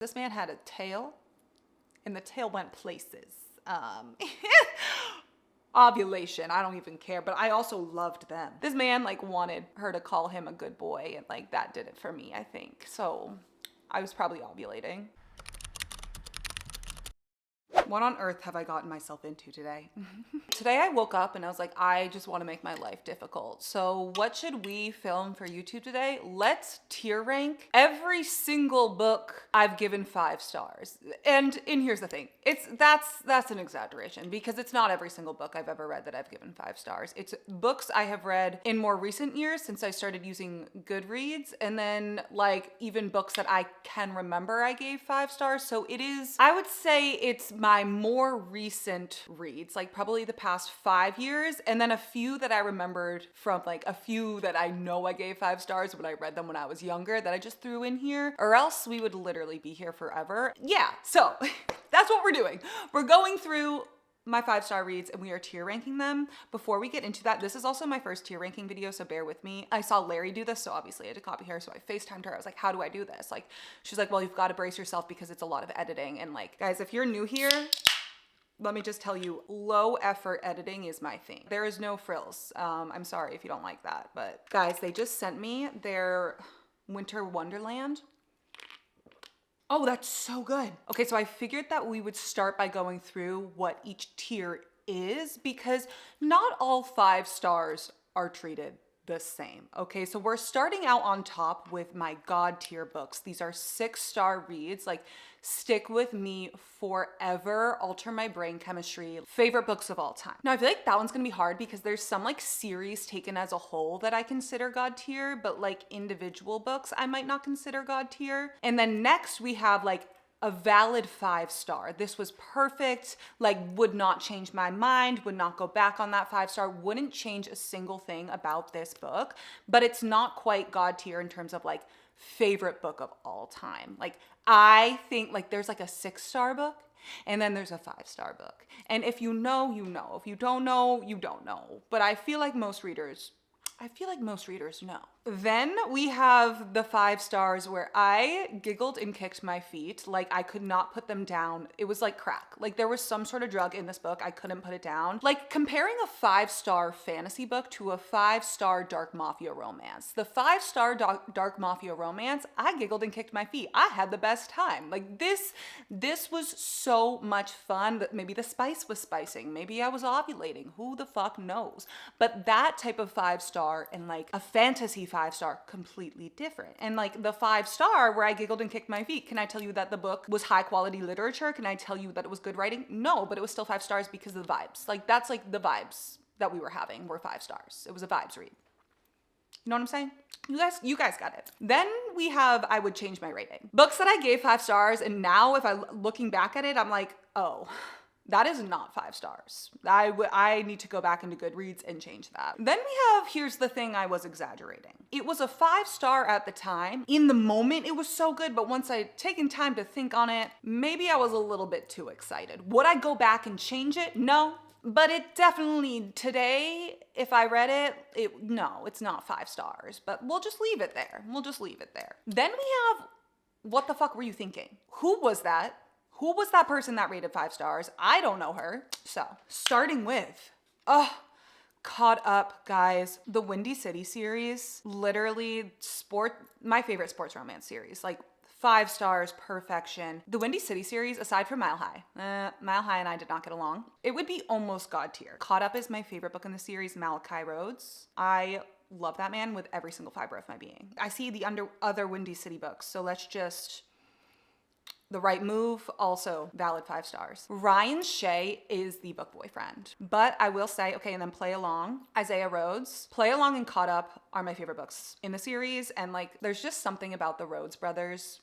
This man had a tail, and the tail went places. Ovulation, I don't even care, but I also loved them. This man like wanted her to call him a good boy, and like that did it for me, I think. So I was probably ovulating. What on earth have I gotten myself into today? Today I woke up and I was like, I just want to make my life difficult. So what should we film for YouTube today? Let's tier rank every single book I've given 5 stars. And here's the thing, that's an exaggeration because it's not every single book I've ever read that I've given 5 stars. It's books I have read in more recent years since I started using Goodreads, and then like even books that I can remember I gave 5 stars. So it is, I would say it's my more recent reads, like probably the past 5 years, and then a few that I remembered from like a few that I know I gave 5 stars when I read them when I was younger that I just threw in here, or else we would literally be here forever. Yeah, so that's what we're doing. We're going through my 5-star reads and we are tier ranking them. Before we get into that, this is also my first tier ranking video, so bear with me. I saw Larry do this, so obviously I had to copy her, so I FaceTimed her. I was like, how do I do this? Like, she's like, well, you've got to brace yourself because it's a lot of editing. And like, guys, if you're new here, let me just tell you, low effort editing is my thing. There is no frills. I'm sorry if you don't like that, but guys, they just sent me their Winter Wonderland. Oh, that's so good. Okay, so I figured that we would start by going through what each tier is because not all 5 stars are treated the same. Okay, so we're starting out on top with my God tier books. These are 6-star reads, like stick with me forever, alter my brain chemistry, favorite books of all time. Now I feel like that one's gonna be hard because there's some like series taken as a whole that I consider God tier, but like individual books I might not consider God tier. And then next we have like a valid 5-star. This was perfect, like would not change my mind, would not go back on that 5-star, wouldn't change a single thing about this book, but it's not quite God tier in terms of like favorite book of all time. Like I think like there's like a 6-star book and then there's a 5-star book. And if you know, you know. If you don't know, you don't know. But I feel like most readers know. Then we have the 5 stars where I giggled and kicked my feet. Like I could not put them down. It was like crack. Like there was some sort of drug in this book. I couldn't put it down. Like comparing a 5-star fantasy book to a 5-star dark mafia romance. The 5-star dark mafia romance, I giggled and kicked my feet. I had the best time. Like this was so much fun. That maybe the spice was spicing. Maybe I was ovulating. Who the fuck knows? But that type of 5-star and like a fantasy 5-star, completely different. And like the 5-star where I giggled and kicked my feet, can I tell you that the book was high quality literature? Can I tell you that it was good writing? No, but it was still 5 stars because of the vibes. Like that's like the vibes that we were having were 5 stars. It was a vibes read. You know what I'm saying? You guys got it. Then we have I would change my rating. Books that I gave 5 stars and now if looking back at it, I'm like, oh, that is not 5 stars. I need to go back into Goodreads and change that. Then we have, here's the thing I was exaggerating. It was a 5-star at the time. In the moment, it was so good, but once I'd taken time to think on it, maybe I was a little bit too excited. Would I go back and change it? No. But it definitely, today, if I read it, no, it's not 5 stars, but we'll just leave it there. Then we have, what the fuck were you thinking? Who was that? Who was that person that rated 5 stars? I don't know her. So, starting with, Caught Up, guys. The Windy City series, literally my favorite sports romance series. Like 5 stars, perfection. The Windy City series, aside from Mile High, Mile High and I did not get along. It would be almost God tier. Caught Up is my favorite book in the series, Malachi Rhodes. I love that man with every single fiber of my being. I see the other Windy City books, so let's just... The Right Move, also valid 5 stars. Ryan Shea is the book boyfriend. But I will say, okay, and then Play Along, Isaiah Rhodes. Play Along and Caught Up are my favorite books in the series. And like, there's just something about the Rhodes brothers.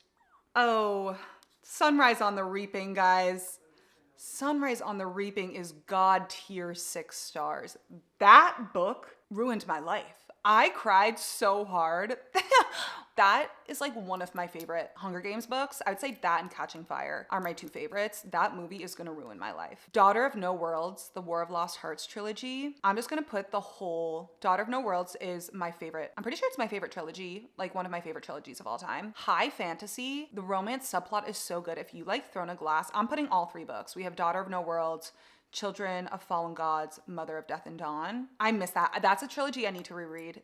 Oh, Sunrise on the Reaping, guys. Sunrise on the Reaping is God tier 6 stars. That book ruined my life. I cried so hard. That is like one of my favorite Hunger Games books. I would say that and Catching Fire are my 2 favorites. That movie is gonna ruin my life. Daughter of No Worlds, the War of Lost Hearts trilogy. I'm just gonna put the whole Daughter of No Worlds is my favorite. I'm pretty sure it's my favorite trilogy, like one of my favorite trilogies of all time. High fantasy, the romance subplot is so good. If you like Throne of Glass, I'm putting all 3 books. We have Daughter of No Worlds, Children of Fallen Gods, Mother of Death and Dawn. I miss that. That's a trilogy I need to reread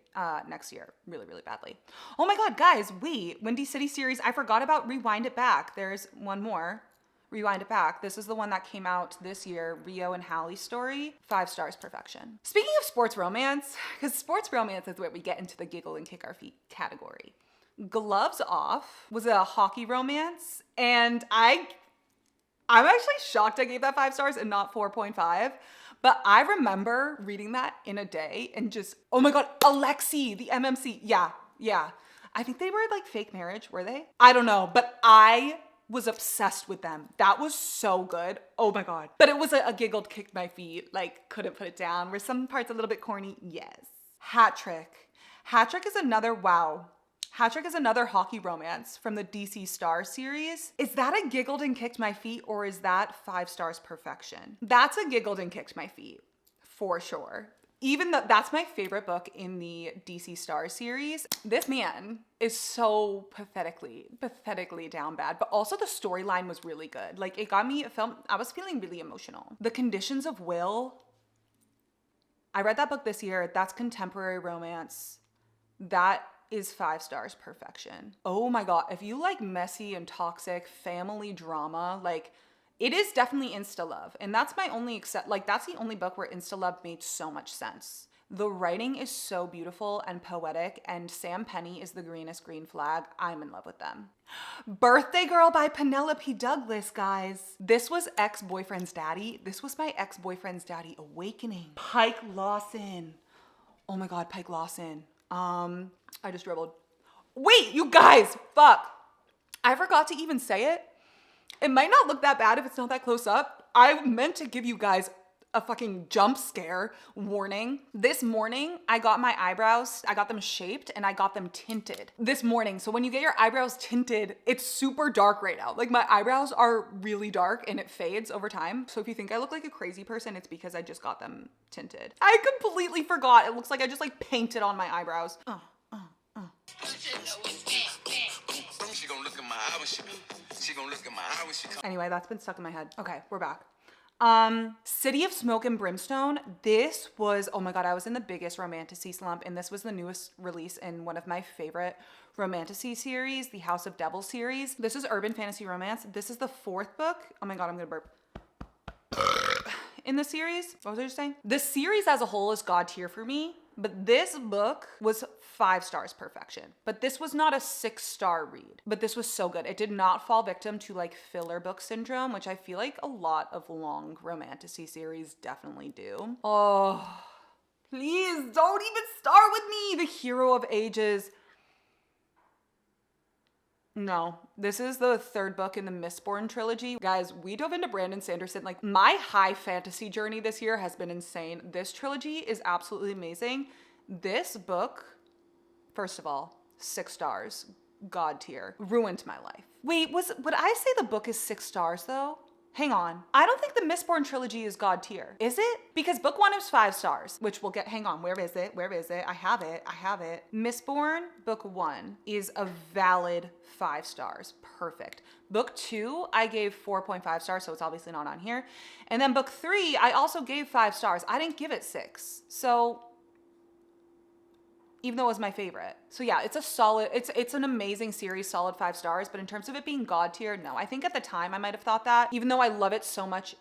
next year really, really badly. Oh my God, guys, wait. Windy City series, I forgot about Rewind It Back. There's one more. Rewind It Back. This is the one that came out this year, Rio and Hallie's story. 5 stars, perfection. Speaking of sports romance, because sports romance is where we get into the giggle and kick our feet category. Gloves Off was a hockey romance, and I'm actually shocked I gave that 5 stars and not 4.5. But I remember reading that in a day and just, oh my God, Alexi, the MMC. Yeah. I think they were like fake marriage, were they? I don't know, but I was obsessed with them. That was so good. Oh my God. But it was a giggled, kicked my feet, like couldn't put it down. Were some parts a little bit corny? Yes. Hat Trick. Hat Trick is another hockey romance from the DC Star series. Is that a giggled and kicked my feet, or is that 5 stars perfection? That's a giggled and kicked my feet, for sure. Even though that's my favorite book in the DC Star series. This man is so pathetically down bad, but also the storyline was really good. Like I was feeling really emotional. The Conditions of Will. I read that book this year. That's contemporary romance. That is 5 stars perfection. Oh my God. If you like messy and toxic family drama, like it is definitely insta love. And that's my only that's the only book where insta love made so much sense. The writing is so beautiful and poetic, and Sam Penny is the greenest green flag. I'm in love with them. Birthday Girl by Penelope Douglas, guys. This was ex-boyfriend's daddy. This was my ex-boyfriend's daddy awakening. Pike Lawson. Oh my God, Pike Lawson. I just dribbled. Wait, you guys, fuck. I forgot to even say it. It might not look that bad if it's not that close up. I meant to give you guys a fucking jump scare warning. This morning, I got my eyebrows, I got them shaped and I got them tinted this morning. So when you get your eyebrows tinted, it's super dark right now. Like my eyebrows are really dark and it fades over time. So if you think I look like a crazy person, it's because I just got them tinted. I completely forgot. It looks like I just like painted on my eyebrows. Anyway, that's been stuck in my head. Okay, we're back. City of Smoke and Brimstone. This was, oh my God, I was in the biggest romantasy slump, and this was the newest release in one of my favorite romantasy series, the House of Devil series. This is urban fantasy romance. This is the 4th book. Oh my God, I'm gonna burp. In the series. What was I just saying? The series as a whole is God tier for me, but this book was 5 stars perfection. But this was not a 6-star read, but this was so good. It did not fall victim to like filler book syndrome, which I feel like a lot of long romantasy series definitely do. Oh, please don't even start with me. The Hero of Ages. No, this is the 3rd book in the Mistborn trilogy. Guys, we dove into Brandon Sanderson. Like my high fantasy journey this year has been insane. This trilogy is absolutely amazing. This book, first of all, 6 stars, God tier, ruined my life. Wait, would I say the book is 6 stars though? Hang on. I don't think the Mistborn trilogy is God tier. Is it? Because book 1 is 5 stars, which we'll get, hang on, where is it? I have it. Mistborn, book 1 is a valid 5 stars, perfect. Book 2, I gave 4.5 stars, so it's obviously not on here. And then book 3, I also gave 5 stars. I didn't give it 6. So, even though it was my favorite. So yeah, it's a solid, it's an amazing series, solid 5 stars, but in terms of it being God tier, no. I think at the time I might have thought that, even though I love it so much,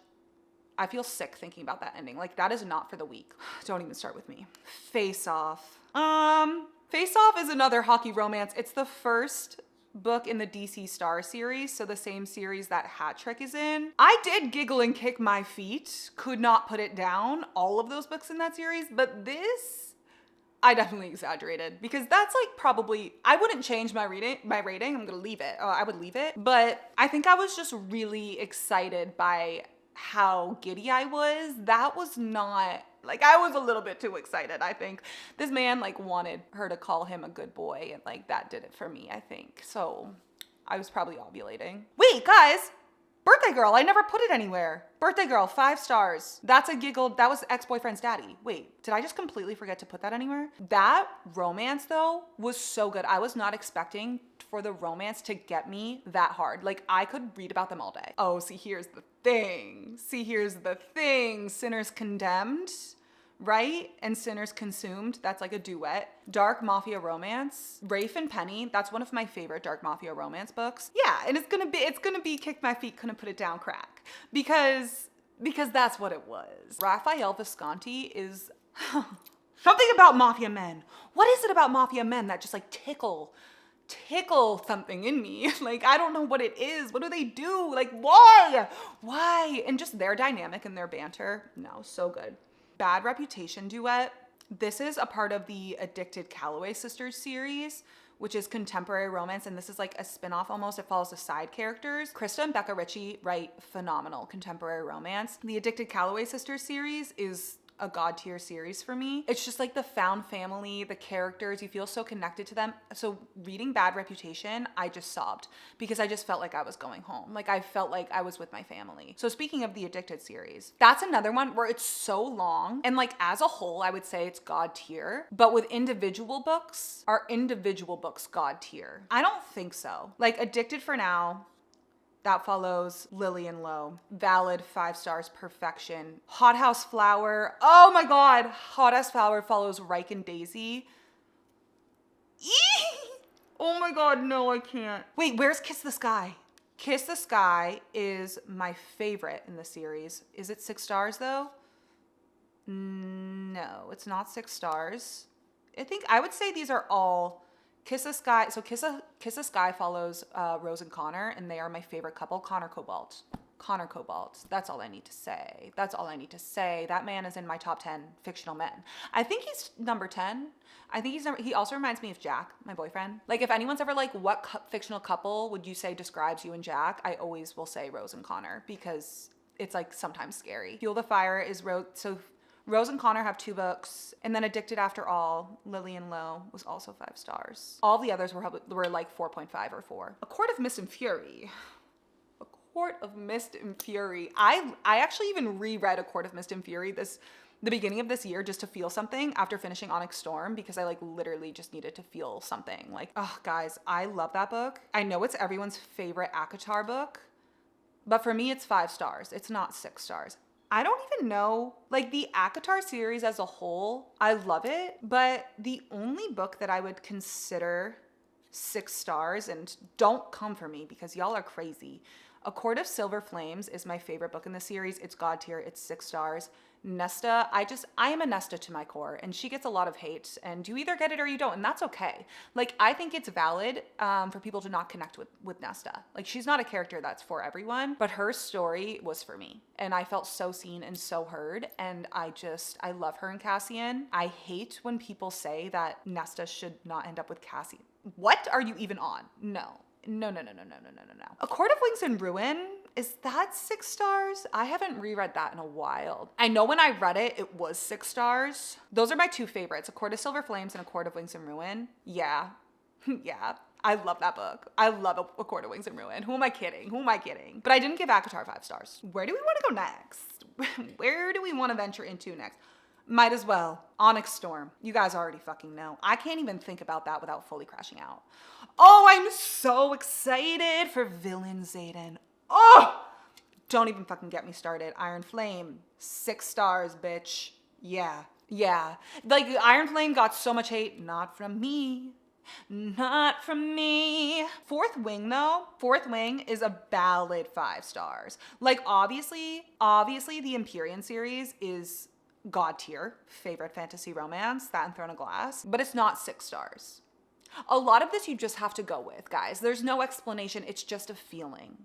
I feel sick thinking about that ending. Like that is not for the weak. Don't even start with me. Face Off. Face Off is another hockey romance. It's the 1st book in the DC Star series, so the same series that Hat Trick is in. I did giggle and kick my feet, could not put it down, all of those books in that series, but this, I definitely exaggerated because that's like probably, I wouldn't change my rating. I'm gonna leave it. I would leave it. But I think I was just really excited by how giddy I was. That was not Like, I was a little bit too excited, I think. This man, like, wanted her to call him a good boy, and, like, that did it for me, I think. So, I was probably ovulating. Wait, guys! Birthday Girl, I never put it anywhere. Birthday Girl, 5 stars. That's a giggle. That was ex-boyfriend's daddy. Wait, did I just completely forget to put that anywhere? That romance, though, was so good. I was not expecting for the romance to get me that hard. Like, I could read about them all day. Oh, see, here's the thing. Sinners Condemned, right? And Sinners Consumed. That's like a duet. Dark Mafia romance. Rafe and Penny. That's one of my favorite dark mafia romance books. Yeah, and it's gonna be Kick My Feet, Couldn't Put It Down crack. Because that's what it was. Raphael Visconti is something about mafia men. What is it about mafia men that just like tickle something in me? Like, I don't know what it is. What do they do? Like, why? And just their dynamic and their banter. No, so good. Bad Reputation duet. This is a part of the Addicted Calloway Sisters series, which is contemporary romance, and this is like a spin-off almost. It follows the side characters. Krista and Becca Ritchie write phenomenal contemporary romance. The Addicted Calloway Sisters series is a god tier series for me. It's just like the found family, the characters, you feel so connected to them. So reading Bad Reputation, I just sobbed because I just felt like I was going home. Like, I felt like I was with my family. So speaking of the Addicted series, that's another one where it's so long, and like as a whole, I would say it's god tier, but with individual books, are individual books god tier? I don't think so. Like Addicted for Now, that follows Lillian Lowe. Valid, 5 stars, perfection. Hothouse Flower. Oh my God. Hothouse Flower follows Reich and Daisy. Oh my God, no, I can't. Wait, where's Kiss the Sky? Kiss the Sky is my favorite in the series. Is it 6 stars though? No, it's not 6 stars. I would say these are all Kiss the Sky. So Kiss the Sky follows Rose and Connor, and they are my favorite couple. Connor Cobalt. That's all I need to say. That man is in my top 10 fictional men. I think he's number 10. He also reminds me of Jack, my boyfriend. Like, if anyone's ever like, what fictional couple would you say describes you and Jack? I always will say Rose and Connor, because it's like sometimes scary. Fuel the Fire is Rose and Connor have 2 books, and then Addicted After All, Lillian Lowe, was also 5 stars. All the others were like 4.5 or 4. A Court of Mist and Fury. I actually even reread A Court of Mist and Fury the beginning of this year just to feel something after finishing Onyx Storm, because I like literally just needed to feel something. Like, oh guys, I love that book. I know it's everyone's favorite Acotar book, but for me it's 5 stars. It's not 6 stars. I don't even know, like the Acotar series as a whole, I love it, but the only book that I would consider 6 stars, and don't come for me because y'all are crazy. A Court of Silver Flames is my favorite book in the series. It's god tier, it's 6 stars. Nesta, I am a Nesta to my core, and she gets a lot of hate, and you either get it or you don't, and that's okay. Like, I think it's valid for people to not connect with Nesta. Like, she's not a character that's for everyone, but her story was for me, and I felt so seen and so heard, and I love her and Cassian. I hate when people say that Nesta should not end up with Cassian. What are you even on? No. A Court of Wings and Ruin, is that 6 stars? I haven't reread that in a while. I know when I read it, it was 6 stars. Those are my 2 favorites, A Court of Silver Flames and A Court of Wings and Ruin. Yeah. Yeah. I love that book. I love A Court of Wings and Ruin. Who am I kidding? But I didn't give Acotar 5 stars. Where do we want to go next? Where do we want to venture into next? Might as well. Onyx Storm. You guys already fucking know. I can't even think about that without fully crashing out. Oh, I'm so excited for Villain Xaden. Oh, don't even fucking get me started. Iron Flame, 6 stars, bitch. Yeah. Like, Iron Flame got so much hate. Not from me. Fourth Wing, though. Fourth Wing is a valid 5 stars. Like, obviously, the Empyrean series is god tier, favorite fantasy romance, that and Throne of Glass, but it's not 6 stars. A lot of this you just have to go with, guys. There's no explanation. It's just a feeling.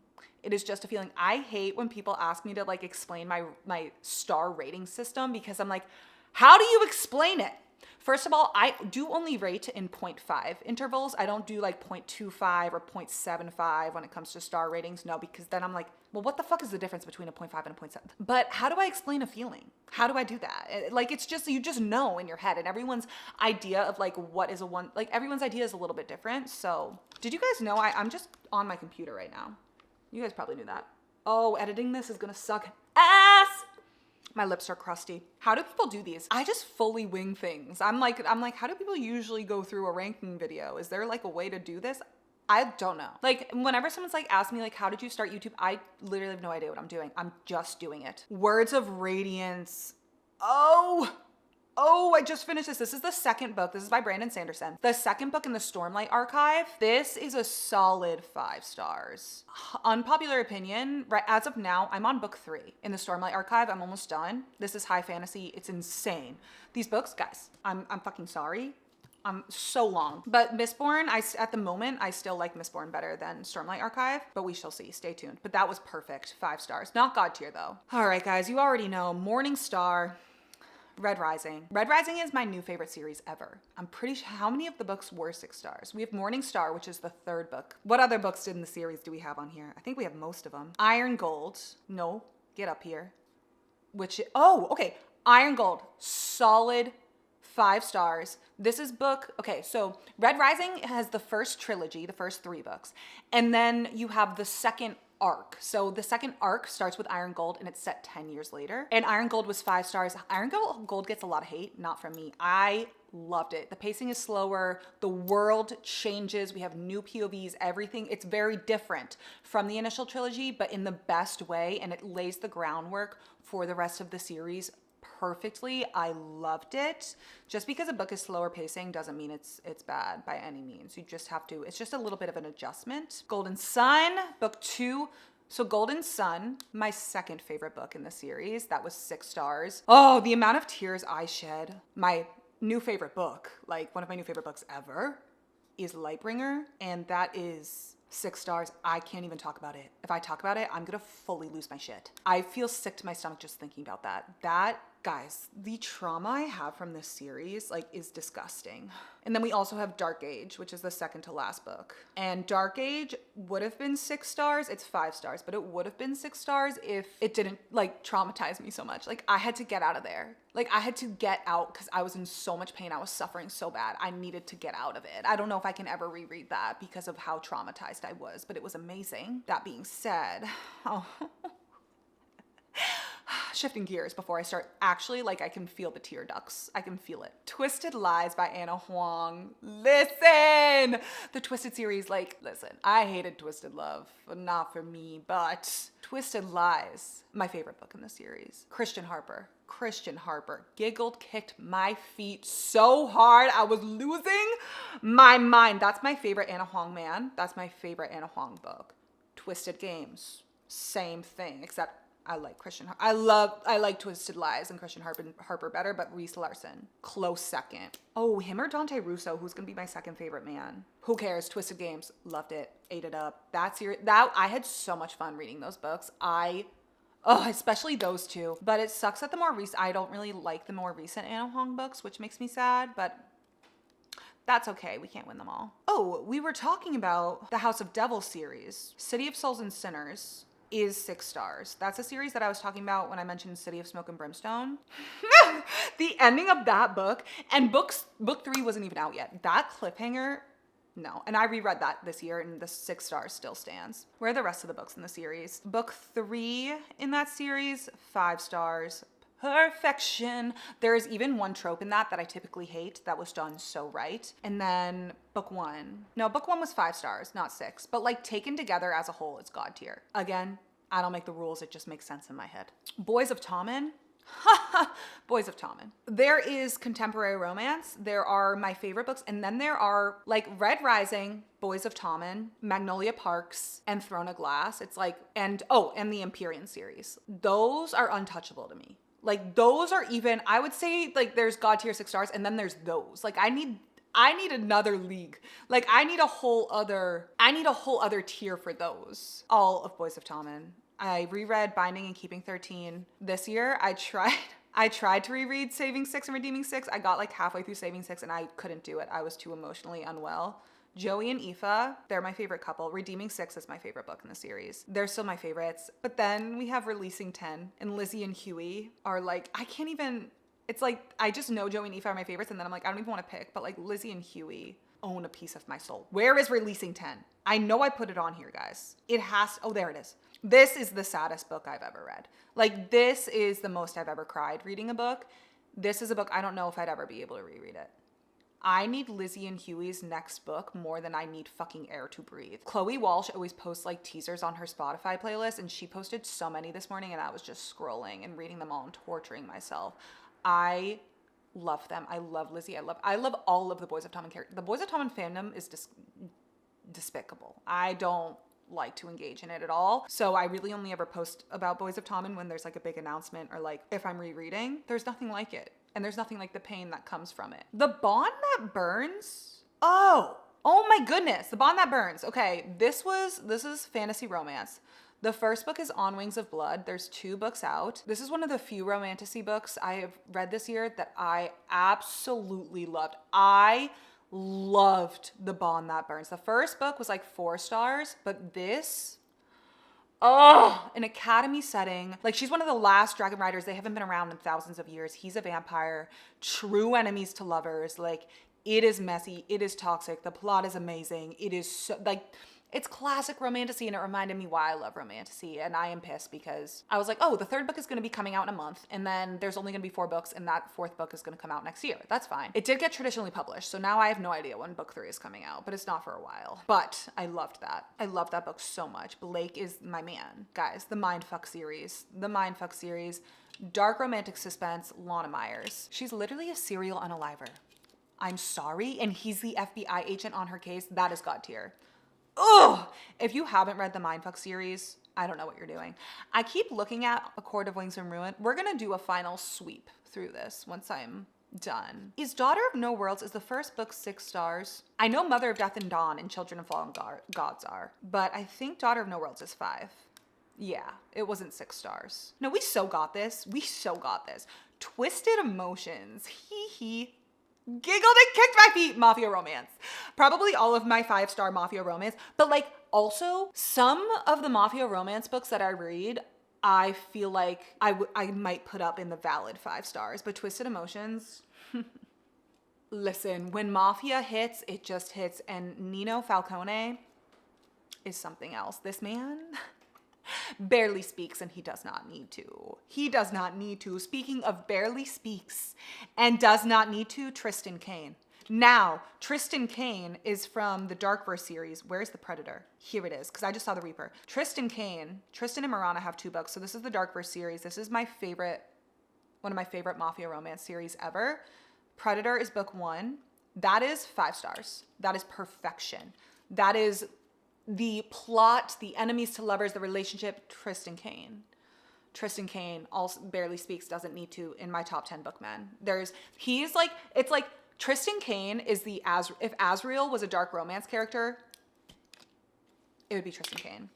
It is just a feeling. I hate when people ask me to like explain my star rating system, because I'm like, how do you explain it? First of all, I do only rate in 0.5 intervals. I don't do like 0.25 or 0.75 when it comes to star ratings. No, because then I'm like, well, what the fuck is the difference between a 0.5 and a 0.7? But how do I explain a feeling? How do I do that? Like, it's just, you just know in your head, and everyone's idea of like what is a one, like everyone's idea is a little bit different. So did you guys know I'm just on my computer right now? You guys probably knew that. Oh, editing this is gonna suck ass. My lips are crusty. How do people do these? I just fully wing things. I'm like, how do people usually go through a ranking video? Is there like a way to do this? I don't know. Like, whenever someone's like, ask me like, how did you start YouTube? I literally have no idea what I'm doing. I'm just doing it. Words of Radiance. Oh, I just finished this. This is the second book. This is by Brandon Sanderson. The second book in the Stormlight Archive. This is a solid 5 stars. Unpopular opinion, right as of now, I'm on book 3 in the Stormlight Archive. I'm almost done. This is high fantasy. It's insane. These books, guys, I'm fucking sorry. I'm so long. But Mistborn, at the moment, I still like Mistborn better than Stormlight Archive, but we shall see. Stay tuned. But that was perfect. 5 stars. Not God tier, though. All right, guys, you already know. Morning Star. Red Rising. Red Rising is my new favorite series ever. I'm pretty sure, how many of the books were 6 stars? We have Morning Star, which is the 3rd book. What other books in the series do we have on here? I think we have most of them. Iron Gold. No, get up here. Okay. Iron Gold. Solid 5 stars. This is okay, so Red Rising has the first trilogy, the first 3 books. And then you have the second arc. So the second arc starts with Iron Gold and it's set 10 years later. And Iron Gold was 5 stars. Iron Gold gets a lot of hate, not from me. I loved it. The pacing is slower. The world changes. We have new POVs, everything. It's very different from the initial trilogy, but in the best way. And it lays the groundwork for the rest of the series perfectly. I loved it. Just because a book is slower pacing doesn't mean it's bad by any means. You just have to, it's just a little bit of an adjustment. Golden Sun, book 2. So Golden Sun, my second favorite book in the series. That was 6 stars. Oh, the amount of tears I shed. My new favorite book, like one of my new favorite books ever, is Lightbringer. And that is 6 stars. I can't even talk about it. If I talk about it, I'm gonna fully lose my shit. I feel sick to my stomach just thinking about that. Guys, the trauma I have from this series, like, is disgusting. And then we also have Dark Age, which is the second to last book. And Dark Age would have been 6 stars. It's 5 stars, but it would have been 6 stars if it didn't, like, traumatize me so much. Like, I had to get out of there. Like, I had to get out because I was in so much pain. I was suffering so bad. I needed to get out of it. I don't know if I can ever reread that because of how traumatized I was, but it was amazing. That being said, shifting gears before I start, actually, like, I can feel the tear ducts. I can feel it. Twisted Lies by Anna Huang. Listen! The Twisted series, like, listen, I hated Twisted Love. Not for me, but Twisted Lies, my favorite book in the series. Christian Harper giggled, kicked my feet so hard. I was losing my mind. That's my favorite Anna Huang, man. That's my favorite Anna Huang book. Twisted Games, same thing, except I like I like Twisted Lies and Christian Harper better, but Reese Larson, close second. Oh, him or Dante Russo, who's gonna be my second favorite man. Who cares? Twisted Games, loved it, ate it up. I had so much fun reading those books. Especially those 2. But it sucks that I don't really like the more recent Anna Huang books, which makes me sad, but that's okay. We can't win them all. Oh, we were talking about the House of Devil series. City of Souls and Sinners is 6 stars. That's a series that I was talking about when I mentioned City of Smoke and Brimstone. The ending of that book, and book 3 wasn't even out yet. That cliffhanger, no. And I reread that this year and the 6 stars still stands. Where are the rest of the books in the series? Book 3 in that series, 5 stars. Perfection. There is even one trope in that I typically hate that was done so right. And then book 1. No, book 1 was 5 stars, not 6. But like taken together as a whole, it's God tier. Again, I don't make the rules. It just makes sense in my head. Boys of Tommen. Boys of Tommen. There is contemporary romance. There are my favorite books. And then there are like Red Rising, Boys of Tommen, Magnolia Parks, and Throne of Glass. It's like, and the Empyrean series. Those are untouchable to me. Like those are even, I would say like there's God tier 6 stars and then there's those. Like I need another league. Like I need a whole other tier for those. All of Boys of Tommen. I reread Binding and Keeping 13 this year. I I tried to reread Saving Six and Redeeming Six. I got like halfway through Saving Six and I couldn't do it. I was too emotionally unwell. Joey and Aoife, they're my favorite couple. Redeeming Six is my favorite book in the series. They're still my favorites. But then we have Releasing 10, and Lizzie and Huey are like, I can't even, it's like, I just know Joey and Aoife are my favorites, and then I'm like, I don't even want to pick, but like Lizzie and Huey own a piece of my soul. Where is Releasing 10? I know I put it on here, guys. It has, oh, there it is. This is the saddest book I've ever read. Like, this is the most I've ever cried reading a book. This is a book I don't know if I'd ever be able to reread it. I need Lizzie and Huey's next book more than I need fucking air to breathe. Chloe Walsh always posts like teasers on her Spotify playlist, and she posted so many this morning, and I was just scrolling and reading them all and torturing myself. I love them. I love Lizzie. I love all of the Boys of Tommen characters. The Boys of Tommen fandom is despicable. I don't like to engage in it at all. So I really only ever post about Boys of Tommen when there's like a big announcement or like if I'm rereading. There's nothing like it. And there's nothing like the pain that comes from it. The Bond That Burns. Oh my goodness. The Bond That Burns. Okay, this is fantasy romance. The first book is On Wings of Blood. There's 2 books out. This is one of the few romantasy books I have read this year that I absolutely loved. I loved The Bond That Burns. The first book was like 4 stars, but this, an academy setting. Like, she's one of the last dragon riders. They haven't been around in thousands of years. He's a vampire, true enemies to lovers. Like, it is messy. It is toxic. The plot is amazing. It is so, like, it's classic romantasy, and it reminded me why I love romantasy. And I am pissed because I was like, oh, the 3rd book is going to be coming out in a month, and then there's only going to be 4 books, and that 4th book is going to come out next year. That's fine. It did get traditionally published, so now I have no idea when book 3 is coming out, but it's not for a while. But I loved that. I loved that book so much. Blake is my man. Guys, the Mindfuck series. Dark romantic suspense, Lana Myers. She's literally a serial unaliver. I'm sorry, and he's the FBI agent on her case. That is God tier. Ugh! If you haven't read the Mindfuck series, I don't know what you're doing. I keep looking at A Court of Wings and Ruin. We're gonna do a final sweep through this once I'm done. Is Daughter of No Worlds, is the first book 6 stars? I know Mother of Death and Dawn and Children of Fallen Gods are, but I think Daughter of No Worlds is 5. Yeah, it wasn't 6 stars. No, we so got this. Twisted Emotions. Hee hee. Giggled and kicked my feet. Mafia romance. Probably all of my 5-star Mafia romance. But like also some of the Mafia romance books that I read, I feel like I might put up in the valid 5 stars. But Twisted Emotions, listen, when Mafia hits, it just hits. And Nino Falcone is something else. This man barely speaks, and he does not need to. Speaking of barely speaks and does not need to, Tristan Kane. Now, Tristan Kane is from the Darkverse series. Where's the Predator? Here it is, because I just saw the Reaper. Tristan and Marana have 2 books. So this is the Darkverse series. This is one of my favorite Mafia romance series ever. Predator is book 1. That is 5 stars. That is perfection. That is the plot, the enemies to lovers, the relationship. Tristan Kane also barely speaks, doesn't need to, in my top 10 bookmen. It's like Tristan Kane is if Azriel was a dark romance character, it would be Tristan Kane.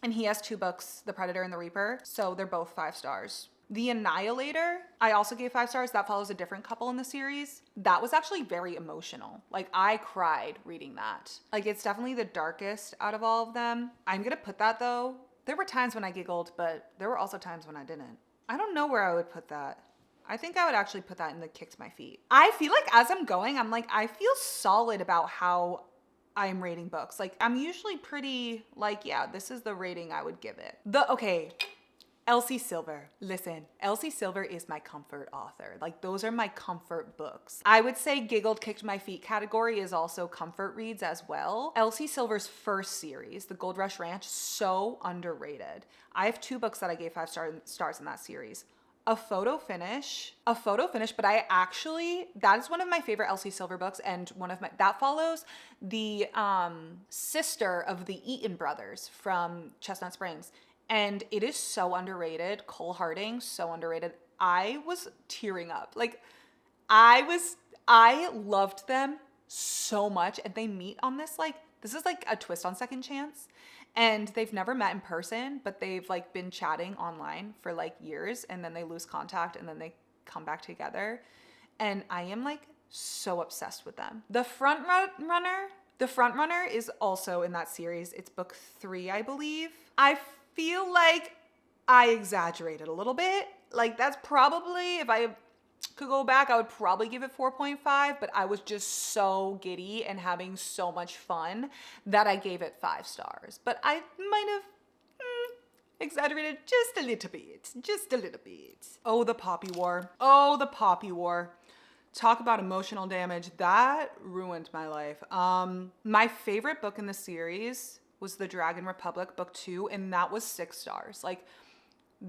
And he has 2 books, The Predator and The Reaper, so they're both 5 stars. The Annihilator, I also gave 5 stars. That follows a different couple in the series. That was actually very emotional. Like, I cried reading that. Like, it's definitely the darkest out of all of them. I'm gonna put that, though. There were times when I giggled, but there were also times when I didn't. I don't know where I would put that. I think I would actually put that in the kicked my feet. I feel like as I'm going, I'm like, I feel solid about how I'm rating books. Like, I'm usually pretty, like, yeah, this is the rating I would give it. Elsie Silver. Listen, Elsie Silver is my comfort author. Like, those are my comfort books. I would say Giggled Kicked My Feet category is also comfort reads as well. Elsie Silver's first series, The Gold Rush Ranch, so underrated. I have 2 books that I gave 5 stars in that series. A photo finish, but that is one of my favorite Elsie Silver books, and that follows the sister of the Eaton brothers from Chestnut Springs. And it is so underrated. Cole Harding, so underrated. I was tearing up. Like, I loved them so much. And they meet on this is like a twist on Second Chance. And they've never met in person, but they've like been chatting online for like years. And then they lose contact, and then they come back together. And I am like so obsessed with them. The front runner is also in that series. It's book 3, I believe. I feel like I exaggerated a little bit. Like that's probably, if I could go back, I would probably give it 4.5, but I was just so giddy and having so much fun that I gave it 5 stars. But I might have exaggerated just a little bit. Oh, the Poppy War. Oh, the Poppy War. Talk about emotional damage. That ruined my life. My favorite book in the series was The Dragon Republic, book 2, and that was 6 stars. Like,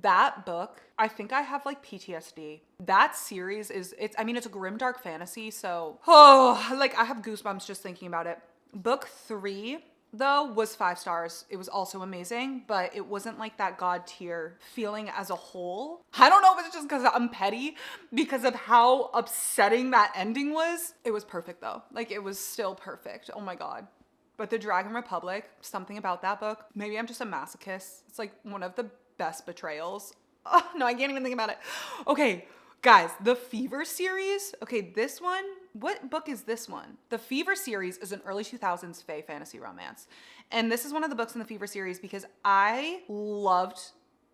that book, I think I have like PTSD. That series it's a grimdark fantasy, so, like I have goosebumps just thinking about it. Book 3, though, was 5 stars. It was also amazing, but it wasn't like that god tier feeling as a whole. I don't know if it's just because I'm petty, because of how upsetting that ending was. It was perfect though. Like it was still perfect. Oh my God. But The Dragon Republic, something about that book, maybe I'm just a masochist. It's like one of the best betrayals. Oh no, I can't even think about it. Okay, guys, the Fever series. Okay, this one, what book is this one? The Fever series is an early 2000s fae fantasy romance. And this is one of the books in the Fever series because I loved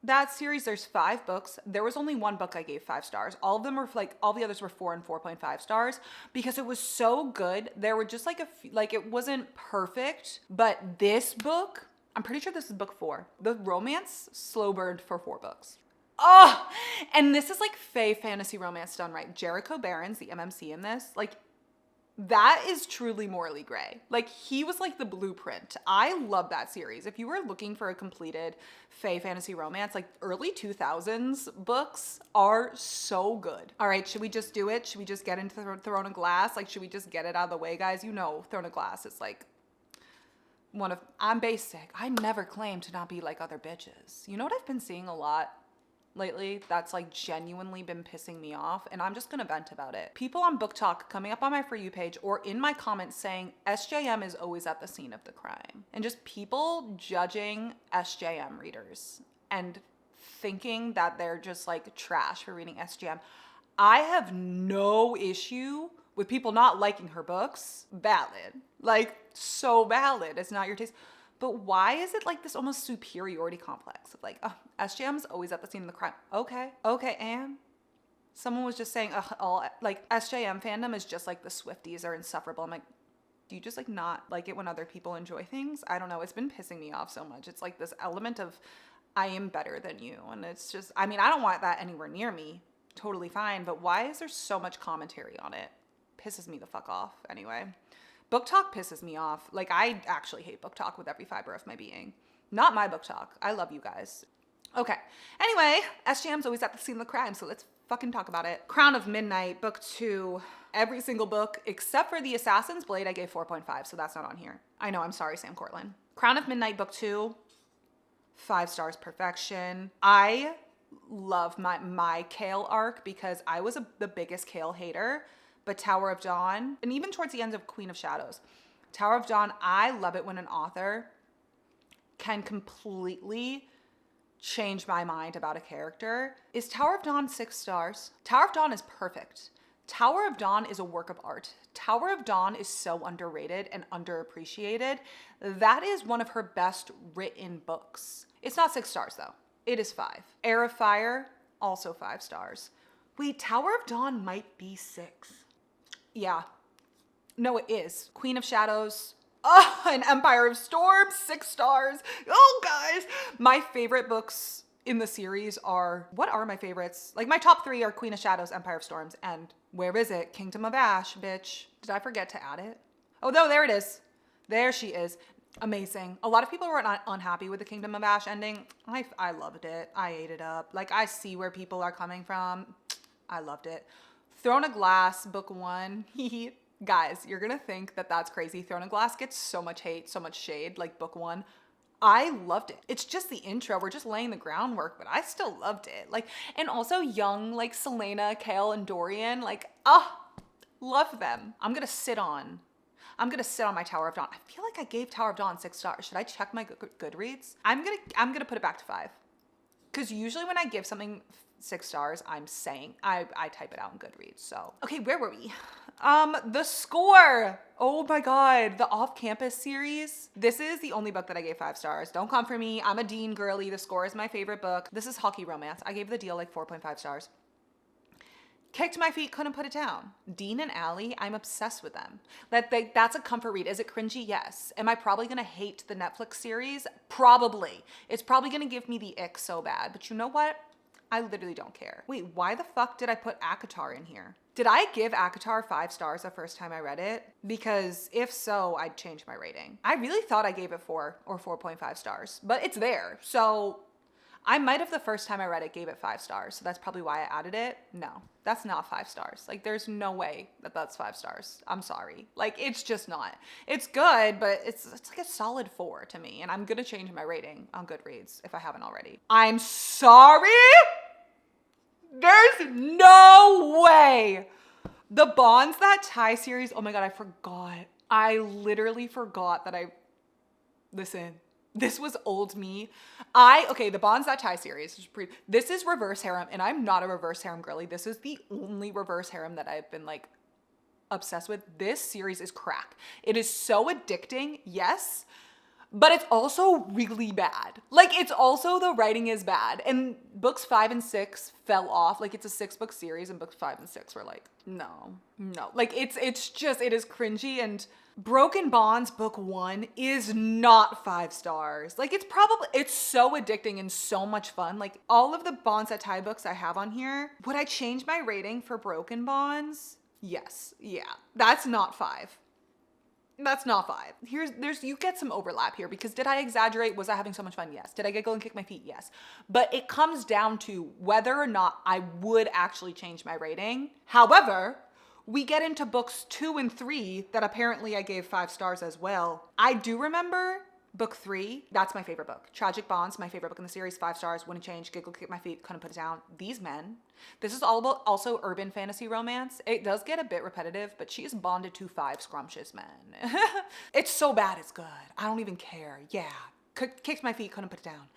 that series. There's 5 books. There was only one book I gave 5 stars. All of them were like, all the others were 4 and 4.5 stars because it was so good. There were just like it wasn't perfect, but this book, I'm pretty sure this is book 4. The romance slow burned for 4 books. Oh, and this is like fae fantasy romance done right. Jericho Barons, the MMC in this, like that is truly morally gray. Like he was like the blueprint. I love that series. If you were looking for a completed fae fantasy romance, like early 2000s books are so good. All right, should we just do it? Should we just get into Throne of Glass? Like, should we just get it out of the way, guys? You know, Throne of Glass is like I'm basic. I never claim to not be like other bitches. You know what I've been seeing a lot lately that's like genuinely been pissing me off, and I'm just gonna vent about it. People on Book Talk coming up on my For You page or in my comments saying SJM is always at the scene of the crime, and just people judging SJM readers and thinking that they're just like trash for reading SJM. I have no issue with people not liking her books. Valid. Like, so valid. It's not your taste. But why is it like this almost superiority complex of like, oh, SJM's always at the scene of the crime. Okay, and someone was just saying, all like SJM fandom is just like the Swifties are insufferable. I'm like, do you just like not like it when other people enjoy things? I don't know. It's been pissing me off so much. It's like this element of I am better than you. And it's just, I mean, I don't want that anywhere near me. Totally fine. But why is there so much commentary on it? Pisses me the fuck off anyway. Book Talk pisses me off. Like, I actually hate Book Talk with every fiber of my being. Not my Book Talk. I love you guys. Okay. Anyway, SJM's always at the scene of the crime, so let's fucking talk about it. Crown of Midnight, book 2. Every single book, except for The Assassin's Blade, I gave 4.5, so that's not on here. I know, I'm sorry, Sam Cortland. Crown of Midnight, book 2. 5 stars, perfection. I love my Kale arc because I was the biggest Kale hater. But Tower of Dawn, and even towards the end of Queen of Shadows, Tower of Dawn, I love it when an author can completely change my mind about a character. Is Tower of Dawn 6 stars? Tower of Dawn is perfect. Tower of Dawn is a work of art. Tower of Dawn is so underrated and underappreciated. That is one of her best written books. It's not 6 stars though. It is 5. Heir of Fire, also 5 stars. Wait, Tower of Dawn might be 6. Yeah. No, it is. Queen of Shadows. Oh, and Empire of Storms, 6 stars. Oh, guys. My favorite books in the series are, what are my favorites? Like my top 3 are Queen of Shadows, Empire of Storms, and where is it? Kingdom of Ash, bitch. Did I forget to add it? Oh, no, there it is. There she is. Amazing. A lot of people were not unhappy with the Kingdom of Ash ending. I loved it. I ate it up. Like, I see where people are coming from. I loved it. Throne of Glass, book 1. Guys, you're gonna think that that's crazy. Throne of Glass gets so much hate, so much shade, like book 1. I loved it. It's just the intro. We're just laying the groundwork, but I still loved it. Like, and also young, like Selena, Kale, and Dorian, like, love them. I'm gonna sit on my Tower of Dawn. I feel like I gave Tower of Dawn 6 stars. Should I check my Goodreads? I'm gonna put it back to 5. Because usually when I give something 6 stars. I'm saying I type it out in Goodreads. So okay, where were we? The score. Oh my god, the Off-Campus series. This is the only book that I gave 5 stars. Don't come for me. I'm a Dean girly. The Score is my favorite book. This is hockey romance. I gave The Deal like 4.5 stars. Kicked my feet, couldn't put it down. Dean and Allie, I'm obsessed with them. That's a comfort read. Is it cringy? Yes. Am I probably gonna hate the Netflix series? Probably. It's probably gonna give me the ick so bad. But you know what? I literally don't care. Wait, why the fuck did I put Acotar in here? Did I give Acotar 5 stars the first time I read it? Because if so, I'd change my rating. I really thought I gave it 4 or 4.5 stars, but it's there. So I might have the first time I read it gave it 5 stars. So that's probably why I added it. No, that's not 5 stars. Like there's no way that that's 5 stars. I'm sorry. Like it's just not. It's good, but it's like a solid 4 to me. And I'm gonna change my rating on Goodreads if I haven't already. I'm sorry. There's no way. The Bonds That Tie series. Oh my God, I forgot. I literally forgot that listen. This was old me. Okay, the Bonds That Tie series. This is reverse harem, and I'm not a reverse harem girly. This is the only reverse harem that I've been like obsessed with. This series is crack. It is so addicting, yes, but it's also really bad. Like it's also, the writing is bad. And books 5 and 6 fell off. Like it's a 6-book series, and books 5 and 6 were like, no. Like it is cringy. And Broken Bonds book 1 is not 5 stars. Like it's so addicting and so much fun. Like all of the Bonds That Tie books I have on here, would I change my rating for Broken Bonds? Yes. Yeah. That's not 5. That's not 5. You get some overlap here, because did I exaggerate? Was I having so much fun? Yes. Did I giggle and kick my feet? Yes. But it comes down to whether or not I would actually change my rating. However, we get into books 2 and 3 that apparently I gave 5 stars as well. I do remember book 3. That's my favorite book. Tragic Bonds, my favorite book in the series. 5 stars, wouldn't change, giggle, kick my feet, couldn't put it down. These Men. This is all about also urban fantasy romance. It does get a bit repetitive, but she's bonded to 5 scrumptious men. It's so bad, it's good. I don't even care. Yeah. Kicked my feet, couldn't put it down.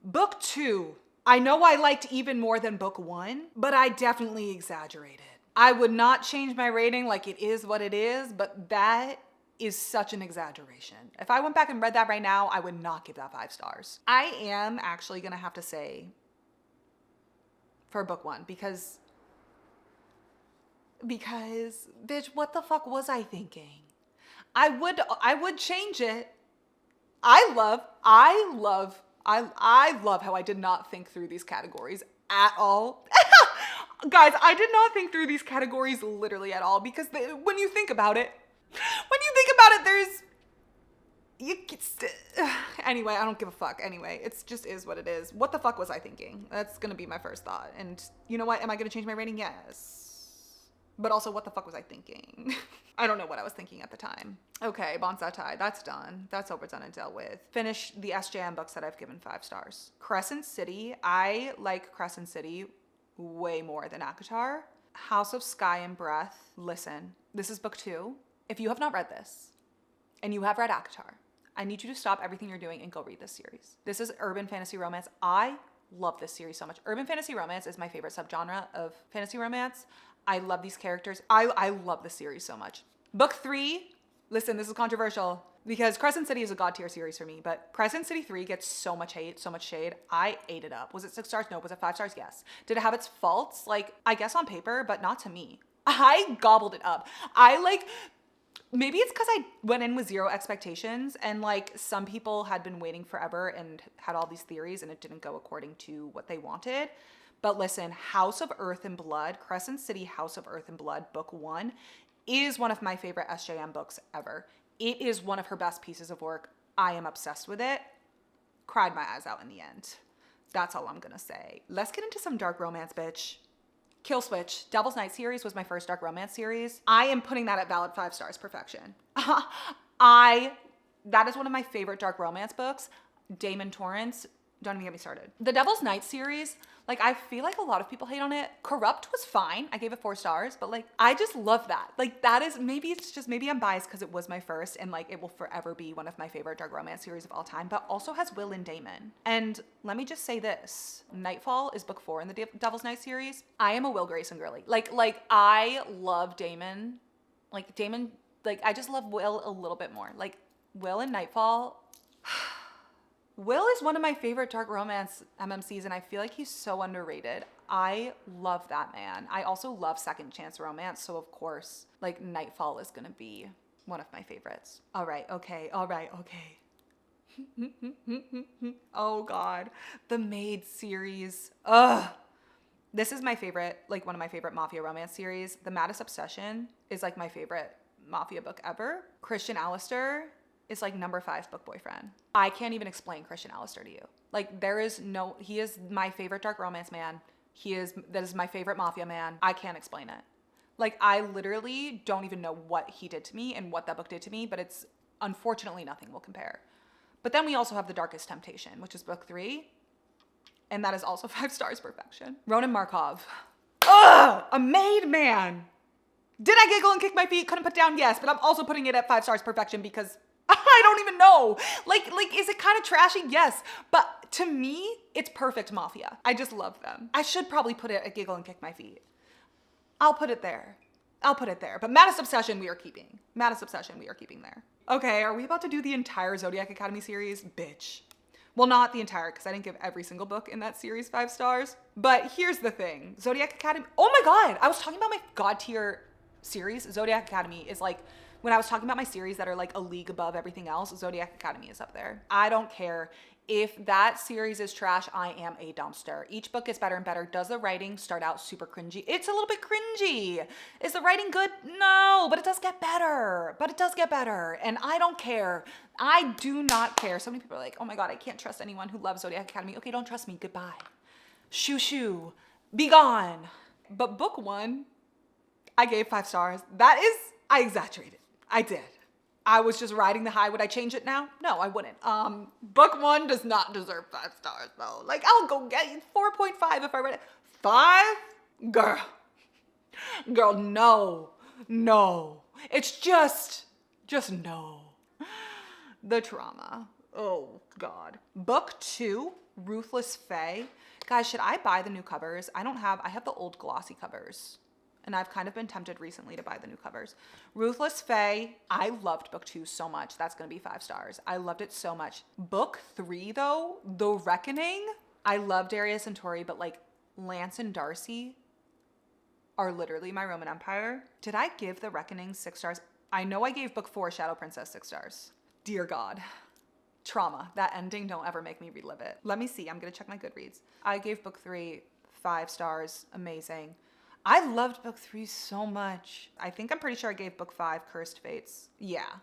Book 2. I know I liked even more than book 1, but I definitely exaggerated. I would not change my rating. Like it is what it is, but that is such an exaggeration. If I went back and read that right now, I would not give that 5 stars. I am actually gonna have to say for book 1, because bitch, what the fuck was I thinking? I would change it. I love how I did not think through these categories at all. Guys, I did not think through these categories literally at all, because when you think about it, anyway, I don't give a fuck. Anyway, it's just is what it is. What the fuck was I thinking? That's gonna be my first thought. And you know what? Am I gonna change my rating? Yes. But also, what the fuck was I thinking? I don't know what I was thinking at the time. Okay, Bonds That Tie, that's done. That's over, done, and dealt with. Finish the SJM books that I've given 5 stars. Crescent City, I like Crescent City way more than Acotar. House of Sky and Breath. Listen, this is book 2. If you have not read this, and you have read Acotar, I need you to stop everything you're doing and go read this series. This is urban fantasy romance. I love this series so much. Urban fantasy romance is my favorite subgenre of fantasy romance. I love these characters. I love this series so much. Book 3, listen, this is controversial, because Crescent City is a god tier series for me, but Crescent City 3 gets so much hate, so much shade. I ate it up. Was it 6 stars? No. Was it 5 stars? Yes. Did it have its faults? Like, I guess on paper, but not to me. I gobbled it up. Maybe it's because I went in with 0 expectations, and like some people had been waiting forever and had all these theories, and it didn't go according to what they wanted. But listen, House of Earth and Blood, Crescent City House of Earth and Blood, book 1, is one of my favorite SJM books ever. It is one of her best pieces of work. I am obsessed with it. Cried my eyes out in the end. That's all I'm gonna say. Let's get into some dark romance, bitch. Kill Switch, Devil's Night series was my first dark romance series. I am putting that at valid 5 stars, perfection. That is one of my favorite dark romance books. Damon Torrance, Don't even get me started. The Devil's Night series, like I feel like a lot of people hate on it. Corrupt was fine. I gave it 4 stars, but like I just love that. Like that is, maybe I'm biased because it was my first and like it will forever be one of my favorite dark romance series of all time, but also has Will and Damon. And let me just say this, Nightfall is book 4 in the Devil's Night series. I am a Will Grayson girly. Like I love Damon. Like I just love Will a little bit more. Like Will in Nightfall, Will is one of my favorite dark romance MMCs, and I feel like he's so underrated. I love that man. I also love second chance romance, so of course, like Nightfall is gonna be one of my favorites. All right, okay. Oh God, the Maid series. Ugh. This is my favorite, like one of my favorite Mafia romance series. The Maddest Obsession is like my favorite Mafia book ever. Christian Alistair is like number 5 book boyfriend. I can't even explain Christian Alistair to you. Like he is my favorite dark romance man. That is my favorite Mafia man. I can't explain it. Like I literally don't even know what he did to me and what that book did to me, but it's unfortunately nothing will compare. But then we also have The Darkest Temptation, which is book 3. And that is also 5 stars perfection. Ronan Markov. Ugh, a maid man. Did I giggle and kick my feet? Couldn't put down yes, but I'm also putting it at 5 stars perfection because I don't even know. Like, is it kind of trashy? Yes. But to me, it's perfect Mafia. I just love them. I should probably put it at giggle and kick my feet. I'll put it there. But Maddest Obsession, we are keeping. Maddest Obsession, we are keeping there. Okay, are we about to do the entire Zodiac Academy series? Bitch. Well, not the entire, because I didn't give every single book in that series 5 stars. But here's the thing. Zodiac Academy. Oh my God. I was talking about my God tier series. Zodiac Academy is like, when I was talking about my series that are like a league above everything else, Zodiac Academy is up there. I don't care. If that series is trash, I am a dumpster. Each book gets better and better. Does the writing start out super cringy? It's a little bit cringy. Is the writing good? No, but it does get better. And I don't care. I do not care. So many people are like, oh my God, I can't trust anyone who loves Zodiac Academy. Okay, don't trust me. Goodbye. Shoo shoo. Be gone. But book 1, I gave 5 stars. I exaggerated. I did. I was just riding the high. Would I change it now? No, I wouldn't. Book 1 does not deserve 5 stars though. Like I'll go get 4.5 if I read it. 5? Girl, no. It's just no. The trauma. Oh God. Book 2, Ruthless Fae. Guys, should I buy the new covers? I have the old glossy covers. And I've kind of been tempted recently to buy the new covers. Ruthless Fae, I loved book 2 so much. That's gonna be 5 stars. I loved it so much. Book 3 though, The Reckoning, I love Darius and Tori, but like Lance and Darcy are literally my Roman Empire. Did I give The Reckoning 6 stars? I know I gave book 4, Shadow Princess, 6 stars. Dear God. Trauma. That ending, don't ever make me relive it. Let me see, I'm gonna check my Goodreads. I gave book 3 5 stars, amazing. I loved book 3 so much. I'm pretty sure I gave book 5 Cursed Fates. Yeah,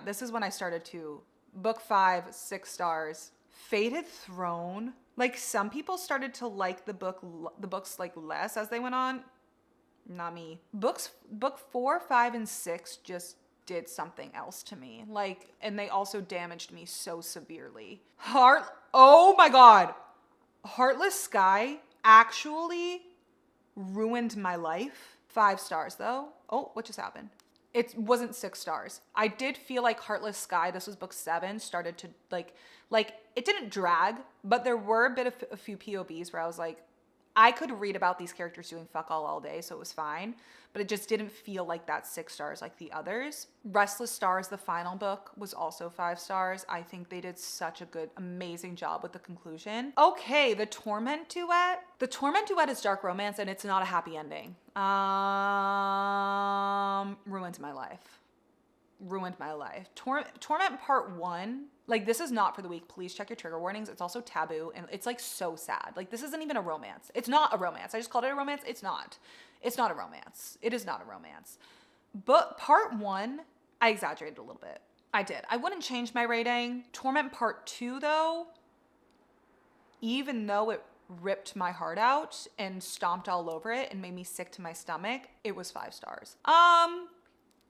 this is when I started to. Book 5, 6 stars. Fated Throne. Like some people started to like the books like less as they went on. Not me. Book 4, 5, and 6 just did something else to me. Like, and they also damaged me so severely. Oh my God. Heartless Sky actually ruined my life. 5 stars though. Oh, what just happened? It wasn't 6 stars. I did feel like Heartless Sky, this was book 7, started to like it didn't drag, but there were a few POVs where I was like, I could read about these characters doing fuck all day, so it was fine. But it just didn't feel like that 6 stars like the others. Restless Stars, the final book, was also 5 stars. I think they did such a good, amazing job with the conclusion. Okay, the Torment Duet. The Torment Duet is dark romance and it's not a happy ending. Ruined my life. Torment Part 1. Like, this is not for the weak. Please check your trigger warnings. It's also taboo, and it's, like, so sad. Like, this isn't even a romance. It's not a romance. I just called it a romance. It's not. It's not a romance. It is not a romance. But Part 1, I exaggerated a little bit. I did. I wouldn't change my rating. Torment Part 2, though, even though it ripped my heart out and stomped all over it and made me sick to my stomach, it was 5 stars.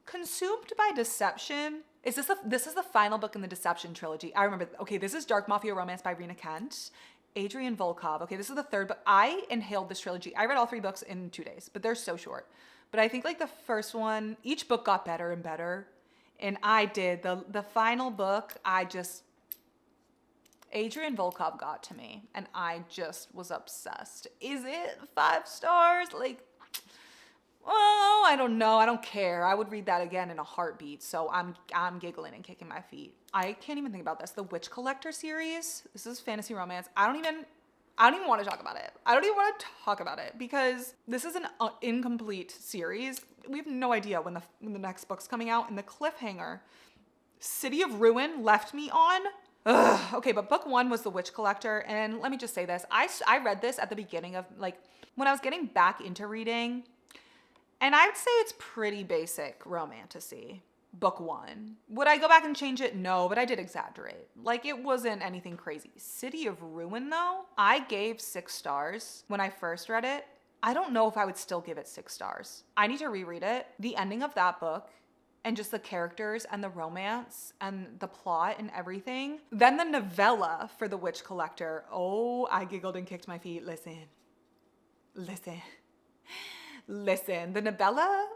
Consumed by Deception. This is the final book in the Deception trilogy. I remember, okay, this is Dark Mafia Romance by Rena Kent. Adrian Volkov. Okay, this is the third book. I inhaled this trilogy. I read all 3 books in 2 days, but they're so short. But I think like the first one, each book got better and better. And I did. The final book, Adrian Volkov got to me and I just was obsessed. Is it 5 stars? Like, oh, I don't know. I don't care. I would read that again in a heartbeat. So I'm giggling and kicking my feet. I can't even think about this. The Witch Collector series. This is fantasy romance. I don't even want to talk about it. I don't even want to talk about it because this is an incomplete series. We have no idea when the next book's coming out, and the cliffhanger City of Ruin left me on. Ugh. Okay, but book 1 was The Witch Collector, and let me just say this. I read this at the beginning of, like, when I was getting back into reading, and I would say it's pretty basic romantasy. Book 1. Would I go back and change it? No, but I did exaggerate. Like, it wasn't anything crazy. City of Ruin, though, I gave 6 stars when I first read it. I don't know if I would still give it 6 stars. I need to reread it. The ending of that book and just the characters and the romance and the plot and everything. Then the novella for The Witch Collector. Oh, I giggled and kicked my feet. Listen. The novella,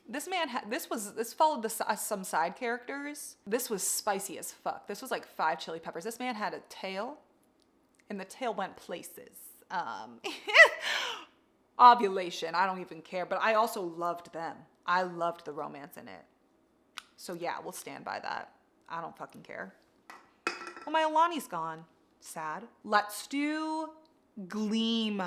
this followed some side characters. This was spicy as fuck. This was like 5 chili peppers. This man had a tail, and the tail went places. Ovulation, I don't even care, but I also loved them. I loved the romance in it. So yeah, we'll stand by that. I don't fucking care. Well, my Alani's gone. Sad. Let's do Gleam.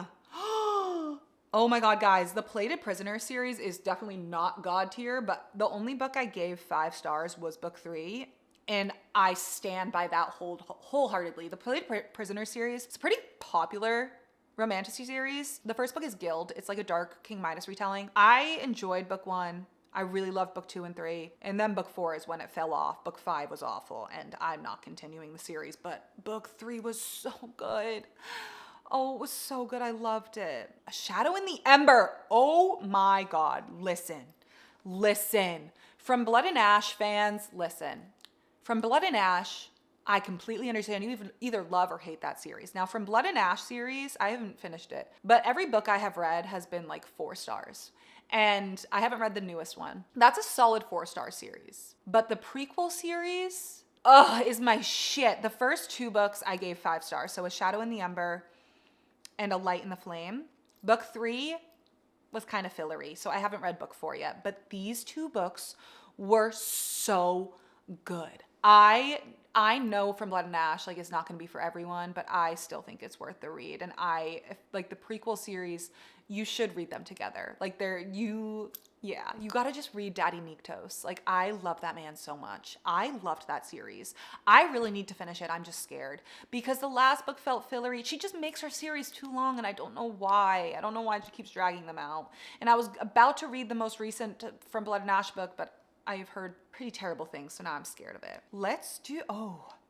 Oh my God, guys, the Plated Prisoner series is definitely not God tier, but the only book I gave 5 stars was book 3. And I stand by that wholeheartedly. The Plated Prisoner series, it's a pretty popular romantic series. The first book is Guild. It's like a dark King Midas retelling. I enjoyed book 1. I really loved book 2 and 3. And then book 4 is when it fell off. Book 5 was awful, and I'm not continuing the series, but book 3 was so good. Oh, it was so good. I loved it. A Shadow in the Ember. Oh my God. Listen. From Blood and Ash fans, listen. From Blood and Ash, I completely understand you either love or hate that series. Now, from Blood and Ash series, I haven't finished it, but every book I have read has been like 4 stars. And I haven't read the newest one. That's a solid 4-star series. But the prequel series, is my shit. The first 2 books I gave 5 stars. So A Shadow in the Ember and A Light in the Flame. Book 3 was kind of fillery, so I haven't read book 4 yet. But these 2 books were so good. I know from Blood and Ash, like, it's not going to be for everyone, but I still think it's worth the read. And like the prequel series, you should read them together. Like, you gotta just read Daddy Niktos. Like, I love that man so much. I loved that series. I really need to finish it. I'm just scared because the last book felt fillery. She just makes her series too long, and I don't know why. I don't know why she keeps dragging them out. And I was about to read the most recent From Blood and Ash book, but I've heard pretty terrible things, so now I'm scared of it. Let's do,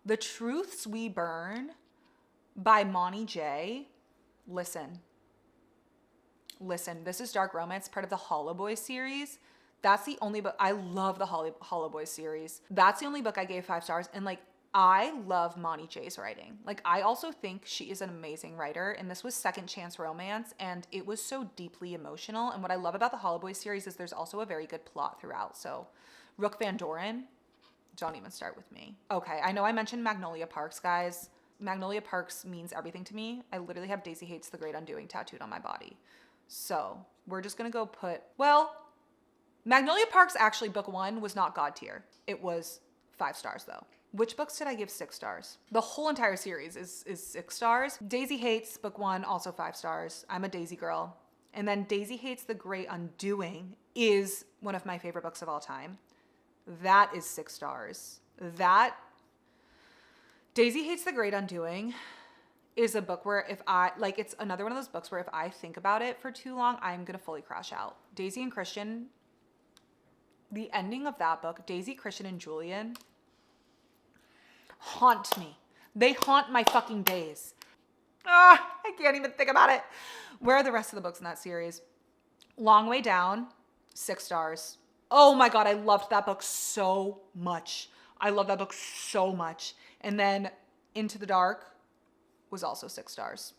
The Truths We Burn by Monty J. Listen, this is dark romance, part of the Hollow Boys series. That's the only book, I love the Hollow Boys series. That's the only book I gave 5 stars, and like, I love Monty J's writing. Like, I also think she is an amazing writer, and this was second chance romance, and it was so deeply emotional. And what I love about the Hollow Boys series is there's also a very good plot throughout. So Rook Van Doren, don't even start with me. Okay, I know I mentioned Magnolia Parks, guys. Magnolia Parks means everything to me. I literally have Daisy Hates the Great Undoing tattooed on my body. So we're just gonna go Magnolia Parks, actually, book 1 was not God tier. It was 5 stars though. Which books did I give 6 stars? The whole entire series is 6 stars. Daisy Hates, book 1, also 5 stars. I'm a Daisy girl. And then Daisy Hates the Great Undoing is one of my favorite books of all time. That is 6 stars. Daisy Hates the Great Undoing is a book where it's another one of those books where if I think about it for too long, I'm gonna fully crash out. Daisy and Christian, the ending of that book, Daisy, Christian, and Julian, haunt me. They haunt my fucking days. I can't even think about it. Where are the rest of the books in that series? Long Way Down, 6 stars. Oh my God, I loved that book so much. And then Into the Dark, was also 6 stars.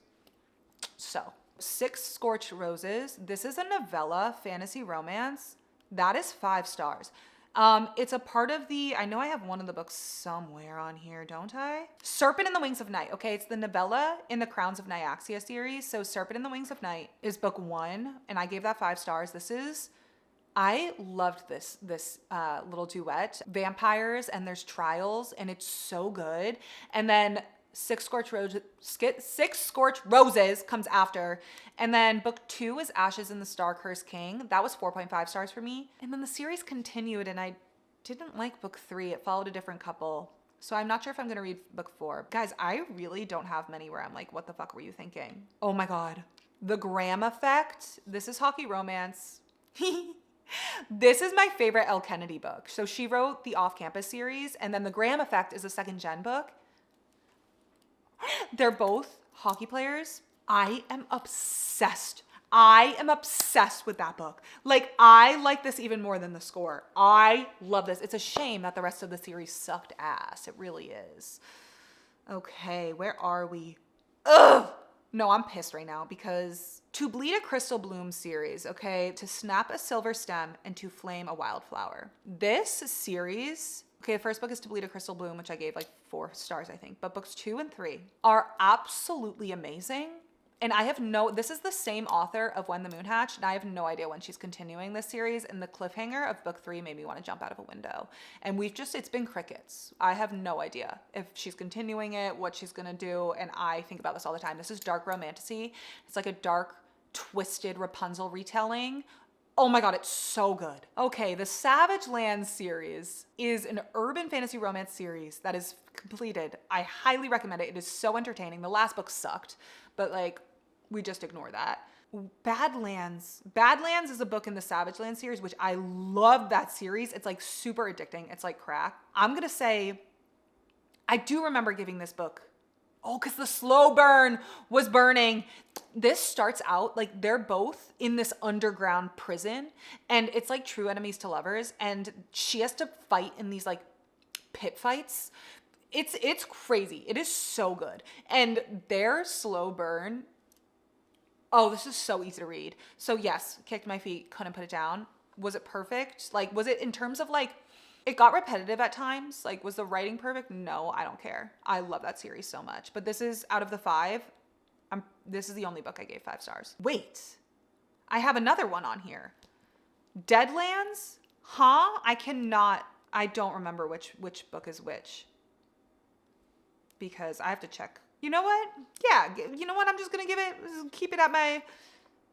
So, Six Scorched Roses. This is a novella, fantasy romance. That is 5 stars. It's a part of the, I know I have one of the books somewhere on here, don't I? Serpent in the Wings of Night. Okay, it's the novella in the Crowns of Nyaxia series. So Serpent in the Wings of Night is book 1, and I gave that 5 stars. I loved this little duet. Vampires, and there's trials, and it's so good. And then Six Scorched Roses comes after. And then book 2 is Ashes in the Star-Cursed King. That was 4.5 stars for me. And then the series continued, and I didn't like book 3. It followed a different couple. So I'm not sure if I'm going to read book 4. Guys, I really don't have many where I'm like, what the fuck were you thinking? Oh my God. The Graham Effect. This is hockey romance. This is my favorite Elle Kennedy book. So she wrote the Off-Campus series, and then The Graham Effect is a second gen book. They're both hockey players. I am obsessed. I am obsessed with that book. Like, I like this even more than The Score. I love this. It's a shame that the rest of the series sucked ass. It really is. Okay, where are we? Ugh! No, I'm pissed right now because To Bleed a Crystal Bloom series, okay? To Snap a Silver Stem and to Flame a Wildflower. This series, okay, the first book is To Bleed a Crystal Bloom, which I gave like 4 stars, I think. But books 2 and 3 are absolutely amazing. And this is the same author of When the Moon Hatched, and I have no idea when she's continuing this series. And the cliffhanger of book 3 made me want to jump out of a window. And it's been crickets. I have no idea if she's continuing it, what she's going to do. And I think about this all the time. This is dark romantasy. It's like a dark, twisted Rapunzel retelling. Oh my God, it's so good. Okay, the Savage Lands series is an urban fantasy romance series that is completed. I highly recommend it. It is so entertaining. The last book sucked, but like, we just ignore that. Badlands. Badlands is a book in the Savage Lands series, which I love that series. It's like super addicting. It's like crack. I'm going to say, I do remember giving this book. Oh, because the slow burn was burning. This starts out like they're both in this underground prison, and it's like true enemies to lovers, and she has to fight in these like pit fights. It's crazy. It is so good. And their slow burn, oh, this is so easy to read. So yes, kicked my feet, couldn't put it down. Was it perfect? Like, was it in terms of like, it got repetitive at times. Like, was the writing perfect? No, I don't care. I love that series so much. But this is out of the 5. This is the only book I gave 5 stars. Wait, I have another one on here. Deadlands? Huh? I don't remember which book is which. Because I have to check. You know what? Yeah, you know what? I'm just going to keep it at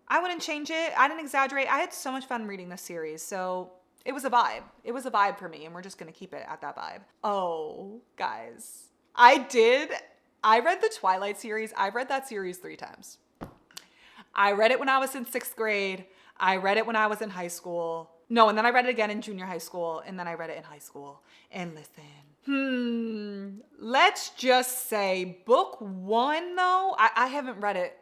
I wouldn't change it. I didn't exaggerate. I had so much fun reading this series. So it was a vibe. It was a vibe for me, and we're just going to keep it at that vibe. Oh, guys. I read the Twilight series. I've read that series 3 times. I read it when I was in 6th grade. I read it when I was in high school. No, and then I read it again in junior high school, and then I read it in high school. And listen, let's just say book 1, though, I haven't read it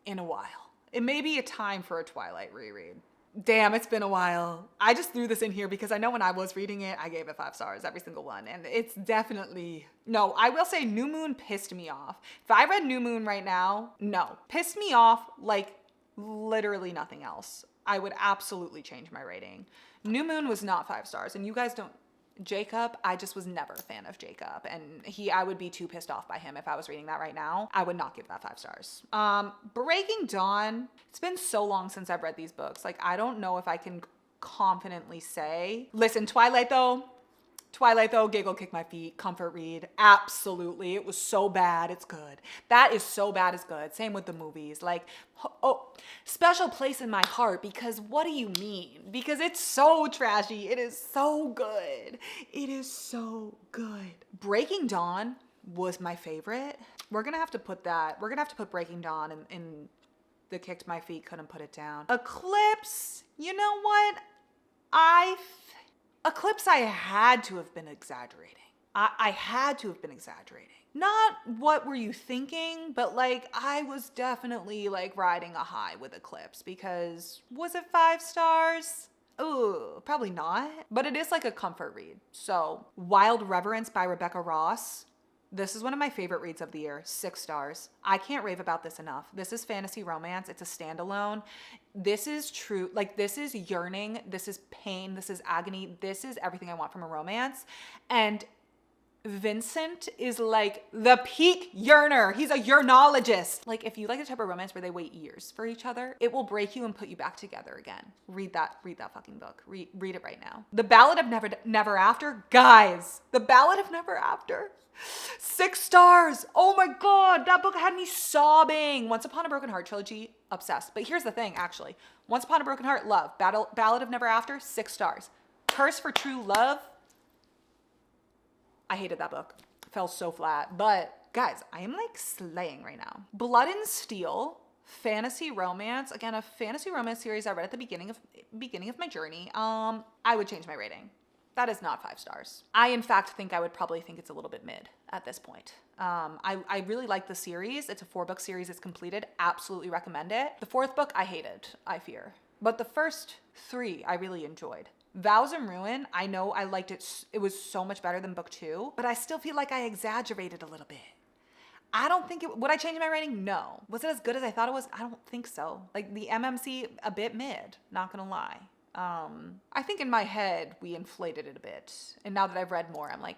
in a while. It may be a time for a Twilight reread. Damn, it's been a while. I just threw this in here because I know when I was reading it, I gave it 5 stars, every single one. And it's definitely, no, I will say New Moon pissed me off. If I read New Moon right now, no. Pissed me off like literally nothing else. I would absolutely change my rating. New Moon was not 5 stars. And you guys don't, Jacob, I just was never a fan of Jacob. And I would be too pissed off by him if I was reading that right now. I would not give that 5 stars. Breaking Dawn, it's been so long since I've read these books. Like, I don't know if I can confidently say. Listen, Twilight though, giggle, kick my feet, comfort read. Absolutely. It was so bad, it's good. That is so bad, it's good. Same with the movies. Like, oh, special place in my heart, because what do you mean? Because it's so trashy. It is so good. It is so good. Breaking Dawn was my favorite. We're going to have to put Breaking Dawn in the kicked my feet, couldn't put it down. Eclipse, you know what? Eclipse, I had to have been exaggerating. I had to have been exaggerating. Not what were you thinking, but like I was definitely like riding a high with Eclipse, because was it 5 stars? Ooh, probably not. But it is like a comfort read. So Wild Reverence by Rebecca Ross This is one of my favorite reads of the year, 6 stars. I can't rave about this enough. This is fantasy romance. It's a standalone. This is true. Like, this is yearning. This is pain. This is agony. This is everything I want from a romance. And Vincent is like the peak yearner. He's a yearnologist. Like, if you like the type of romance where they wait years for each other, it will break you and put you back together again. Read that fucking book. Read it right now. The Ballad of Never After. Guys, The Ballad of Never After. 6 stars. Oh my God, that book had me sobbing. Once Upon a Broken Heart trilogy, obsessed. But here's the thing, actually. Once Upon a Broken Heart, love. Ballad of Never After, 6 stars. Curse for True Love. I hated that book. Fell so flat. But guys, I am like slaying right now. Blood and Steel, fantasy romance. Again, a fantasy romance series I read at the beginning of my journey. I would change my rating. That is not 5 stars. I, in fact, think I would probably think it's a little bit mid at this point. I really like the series. It's a 4-book series. It's completed. Absolutely recommend it. The 4th book, I hated, I fear. But the first 3, I really enjoyed. Vows and Ruin, I know I liked it. It was so much better than book 2, but I still feel like I exaggerated a little bit. I don't think would I change my rating? No. Was it as good as I thought it was? I don't think so. Like, the MMC, a bit mid, not gonna lie. I think in my head, we inflated it a bit. And now that I've read more, I'm like,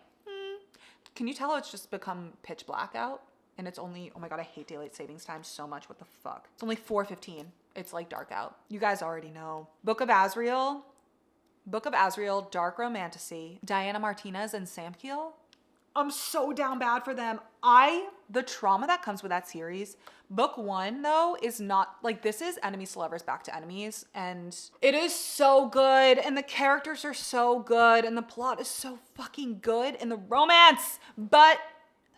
can you tell how it's just become pitch black out? And it's only, oh my God, I hate daylight savings time so much. What the fuck? It's only 4:15. It's like dark out. You guys already know. Book of Azrael, dark romantasy. Diana Martinez and Sam Keel. I'm so down bad for them. The trauma that comes with that series. Book 1, though, is not, like, this is enemies to lovers back to enemies. And it is so good. And the characters are so good. And the plot is so fucking good. And the romance. But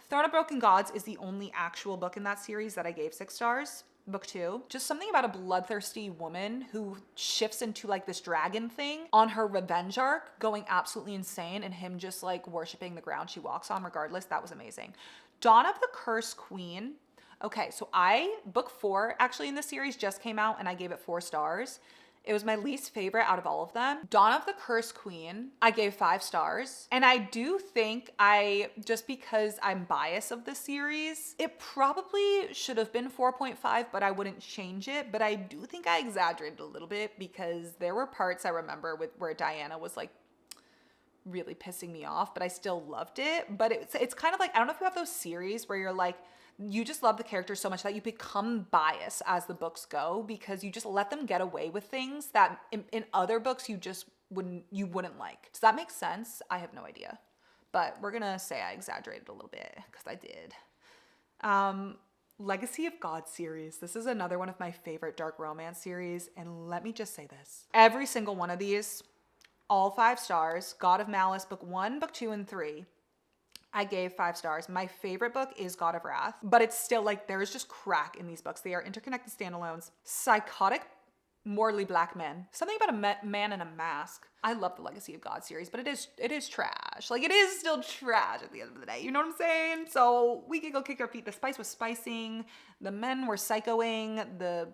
Throne of Broken Gods is the only actual book in that series that I gave 6 stars. Book 2, just something about a bloodthirsty woman who shifts into like this dragon thing on her revenge arc, going absolutely insane, and him just like worshiping the ground she walks on regardless. That was amazing. Dawn of the Cursed Queen. Okay, so book 4 actually in the series just came out and I gave it 4 stars. It was my least favorite out of all of them. Dawn of the Cursed Queen, I gave 5 stars. And I do think just because I'm biased of the series, it probably should have been 4.5, but I wouldn't change it. But I do think I exaggerated a little bit because there were parts I remember where Diana was like really pissing me off, but I still loved it. But it's kind of like, I don't know if you have those series where you're like, you just love the characters so much that you become biased as the books go because you just let them get away with things that in other books you wouldn't like. Does that make sense? I have no idea. But we're gonna say I exaggerated a little bit because I did. Legacy of God series. This is another one of my favorite dark romance series. And let me just say this. Every single one of these, all 5 stars. God of Malice, book 1, book 2, and 3. I gave 5 stars. My favorite book is God of Wrath, but it's still like there's just crack in these books. They are interconnected standalones. Psychotic, morally black men. Something about a man in a mask. I love the Legacy of God series, but it is trash. Like, it is still trash at the end of the day. You know what I'm saying? So we could go kick our feet. The spice was spicing. The men were psychoing. The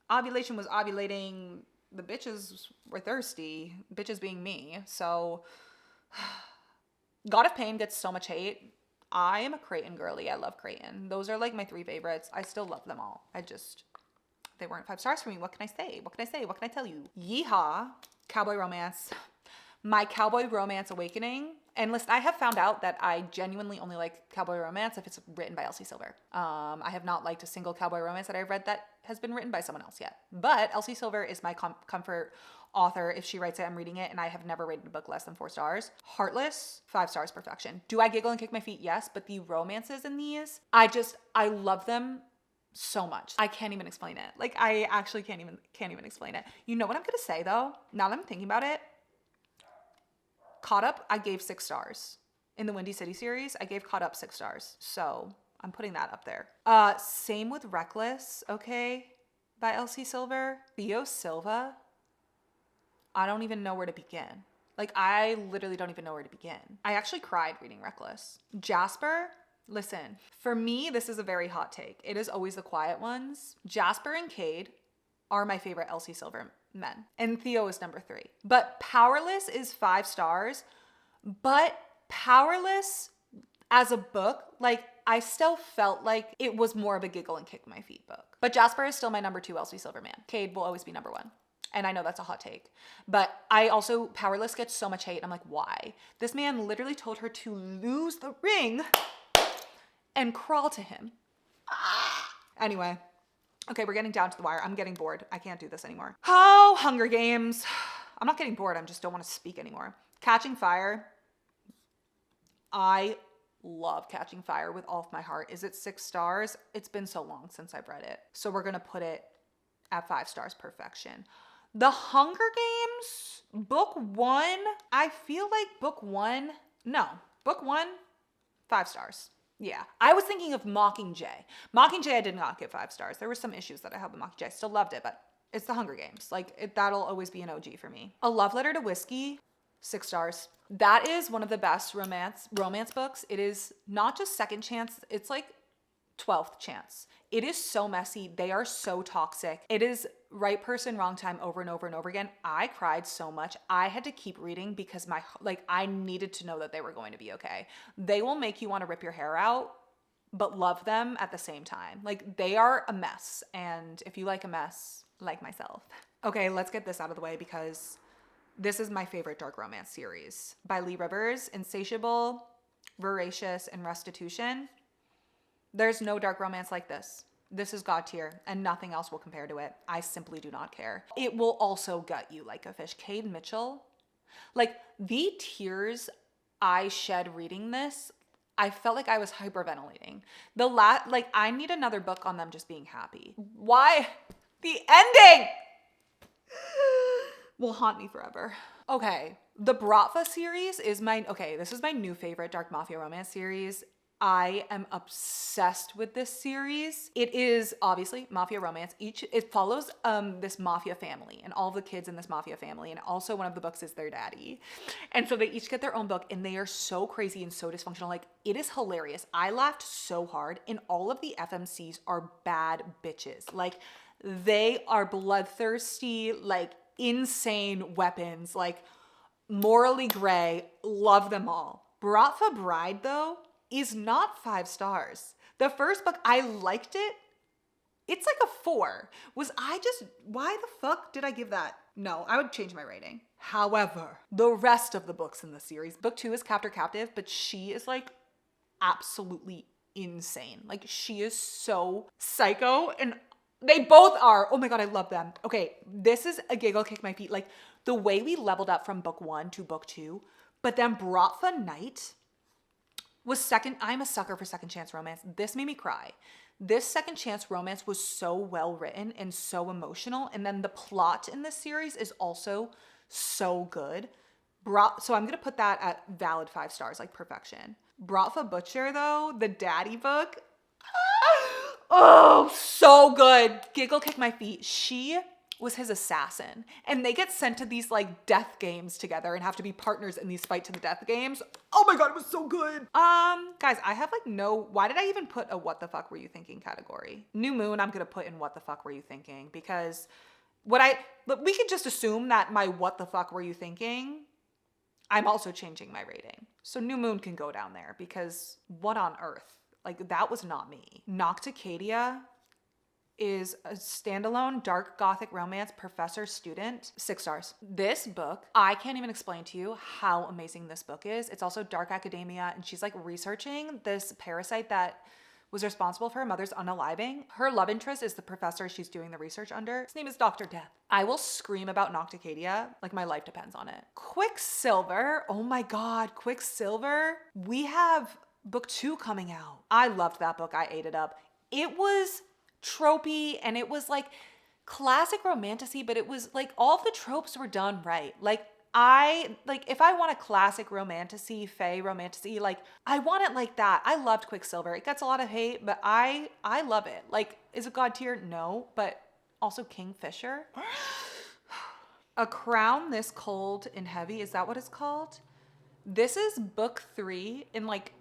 ovulation was ovulating. The bitches were thirsty. Bitches being me. So God of Pain gets so much hate. I am a Creighton girly. I love Creighton. Those are like my 3 favorites. I still love them all. They weren't 5 stars for me. What can I say? What can I tell you? Yeehaw, cowboy romance. My cowboy romance awakening. And listen, I have found out that I genuinely only like cowboy romance if it's written by Elsie Silver. I have not liked a single cowboy romance that I've read that has been written by someone else yet. But Elsie Silver is my comfort author. If she writes it, I'm reading it, and I have never rated a book less than 4 stars. Heartless, 5 stars, perfection. Do I giggle and kick my feet? Yes, but the romances in these, I love them so much. I can't even explain it. Like, I actually can't even explain it. You know what I'm gonna say though? Now that I'm thinking about it, Caught Up, I gave 6 stars. In the Windy City series, I gave Caught Up 6 stars. So I'm putting that up there. Same with Reckless, okay, by Elsie Silver. Theo Silva, I don't even know where to begin. Like, I literally don't even know where to begin. I actually cried reading Reckless. Jasper, listen, for me, this is a very hot take. It is always the quiet ones. Jasper and Cade are my favorite Elsie Silver men. And Theo is number 3. But Powerless is 5 stars. But Powerless, As a book, like I still felt like it was more of a giggle and kick my feet book. But Jasper is still my number 2 Elsie Silverman. Cade will always be number 1. And I know that's a hot take. But I also, Powerless gets so much hate. I'm like, why? This man literally told her to lose the ring and crawl to him. Anyway. Okay, we're getting down to the wire. I'm getting bored. I can't do this anymore. Oh, Hunger Games. I'm not getting bored. I just don't want to speak anymore. Catching Fire. I love Catching Fire with all of my heart. Is it 6 stars? It's been so long since I've read it. So we're going to put it at 5 stars perfection. The Hunger Games, book 1. I feel like book 1, 5 stars. Yeah, I was thinking of Mockingjay. Mockingjay I did not give 5 stars. There were some issues that I had with Mockingjay. I still loved it, but it's the Hunger Games. Like, that'll always be an OG for me. A Love Letter to Whiskey, 6 stars. That is one of the best romance books. It is not just second chance, it's like 12th chance. It is so messy. They are so toxic. It is right person, wrong time over and over and over again. I cried so much. I had to keep reading because I needed to know that they were going to be okay. They will make you want to rip your hair out, but love them at the same time. Like, they are a mess. And if you like a mess, like myself. Okay, let's get this out of the way because this is my favorite dark romance series by Lee Rivers. Insatiable, Voracious, and Restitution. There's no dark romance like this. This is God tier and nothing else will compare to it. I simply do not care. It will also gut you like a fish. Cade Mitchell, like the tears I shed reading this, I felt like I was hyperventilating. I need another book on them just being happy. Why? The ending will haunt me forever. Okay, the Bratva series is this is my new favorite dark mafia romance series. I am obsessed with this series. It is obviously mafia romance. It follows this mafia family and all the kids in this mafia family. And also one of the books is their daddy. And so they each get their own book and they are so crazy and so dysfunctional. Like, it is hilarious. I laughed so hard, and all of the FMCs are bad bitches. Like, they are bloodthirsty, like insane weapons, like morally gray. Love them all. Bratva Bride though is not 5 stars. The first book, I liked it. It's like a 4. Why the fuck did I give that? No, I would change my rating. However, the rest of the books in the series, book 2 is Captor Captive, but she is like absolutely insane. Like, she is so psycho, and they both are. Oh my God, I love them. Okay, this is a giggle kick my feet. Like, the way we leveled up from book 1 to book 2, but then Bratva Night was second. I'm a sucker for second chance romance. This made me cry. This second chance romance was so well written and so emotional. And then the plot in this series is also so good. So I'm going to put that at valid 5 stars, like perfection. Bratva Butcher though, the daddy book. Oh, so good. Giggle kick my feet. She was his assassin, and they get sent to these like death games together and have to be partners in these fight to the death games. Oh my God, it was so good. Guys, I have why did I even put a what the fuck were you thinking category? New Moon, I'm gonna put in what the fuck were you thinking, because we could just assume that my what the fuck were you thinking, I'm also changing my rating. So New Moon can go down there, because what on earth? Like, that was not me. Nocticadia is a standalone dark gothic romance professor student. 6 stars. This book, I can't even explain to you how amazing this book is. It's also dark academia, and she's like researching this parasite that was responsible for her mother's unaliving. Her love interest is the professor she's doing the research under. His name is Dr. Death. I will scream about Nocticadia like my life depends on it. Quicksilver. Oh my God, Quicksilver. We have book 2 coming out. I loved that book. I ate it up. It was tropey, and it was like classic romantasy, but it was like all of the tropes were done right. Like, if I want a classic romantasy, fae romantasy, like I want it like that. I loved Quicksilver. It gets a lot of hate, but I love it. Like, is it God tier? No, but also Kingfisher. A Crown This Cold and Heavy. Is that what it's called? This is book 3 in like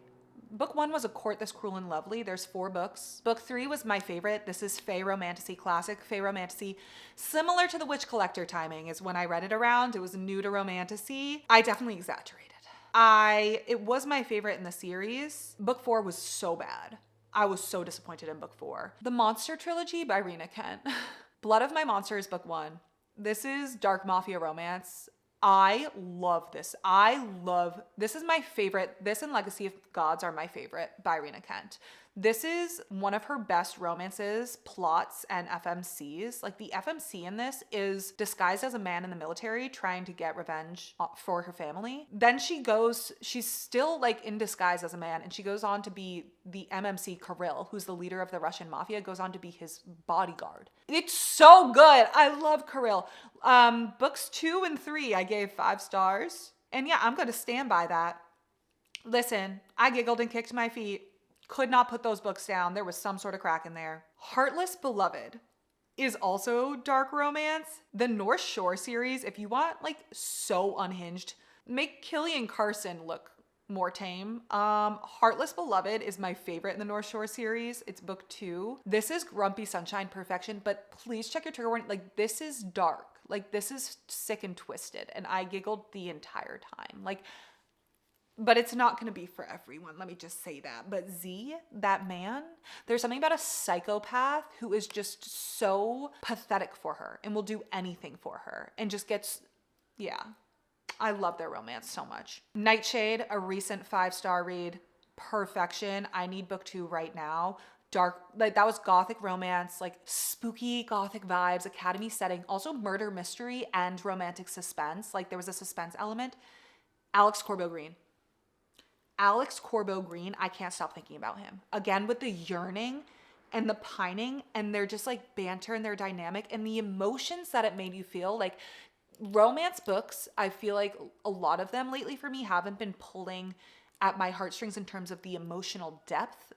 book 1 was A Court This Cruel and Lovely. There's 4 books. Book 3 was my favorite. This is fae romantasy, classic fae romantasy. Similar to The Witch Collector timing is when I read it around. It was new to romantasy. I definitely exaggerated. It was my favorite in the series. Book 4 was so bad. I was so disappointed in book 4. The Monster Trilogy by Rena Kent. Blood of My Monsters, book 1. This is dark mafia romance. I love this. This is my favorite. This and Legacy of Gods are my favorite by Rena Kent. This is one of her best romances, plots, and FMCs. Like the FMC in this is disguised as a man in the military trying to get revenge for her family. Then she's still like in disguise as a man, and she goes on to be the MMC Kirill, who's the leader of the Russian mafia, goes on to be his bodyguard. It's so good. I love Kirill. Books 2 and 3, I gave 5 stars. And yeah, I'm going to stand by that. Listen, I giggled and kicked my feet. Could not put those books down. There was some sort of crack in there. Heartless Beloved is also dark romance. The North Shore series, if you want like so unhinged, make Killian Carson look more tame. Heartless Beloved is my favorite in the North Shore series. It's book 2. This is Grumpy Sunshine Perfection, but please check your trigger warning. Like this is dark. Like this is sick and twisted, and I giggled the entire time. But it's not going to be for everyone. Let me just say that. But Z, that man, there's something about a psychopath who is just so pathetic for her and will do anything for her and just gets, yeah. I love their romance so much. Nightshade, a recent 5-star read. Perfection. I need book 2 right now. Dark, like that was gothic romance, like spooky gothic vibes, academy setting, also murder mystery and romantic suspense. Like there was a suspense element. Alex Corbeau Green, I can't stop thinking about him. Again, with the yearning and the pining, and they're just like banter and their dynamic and the emotions that it made you feel. Like romance books, I feel like a lot of them lately for me haven't been pulling at my heartstrings in terms of the emotional depth.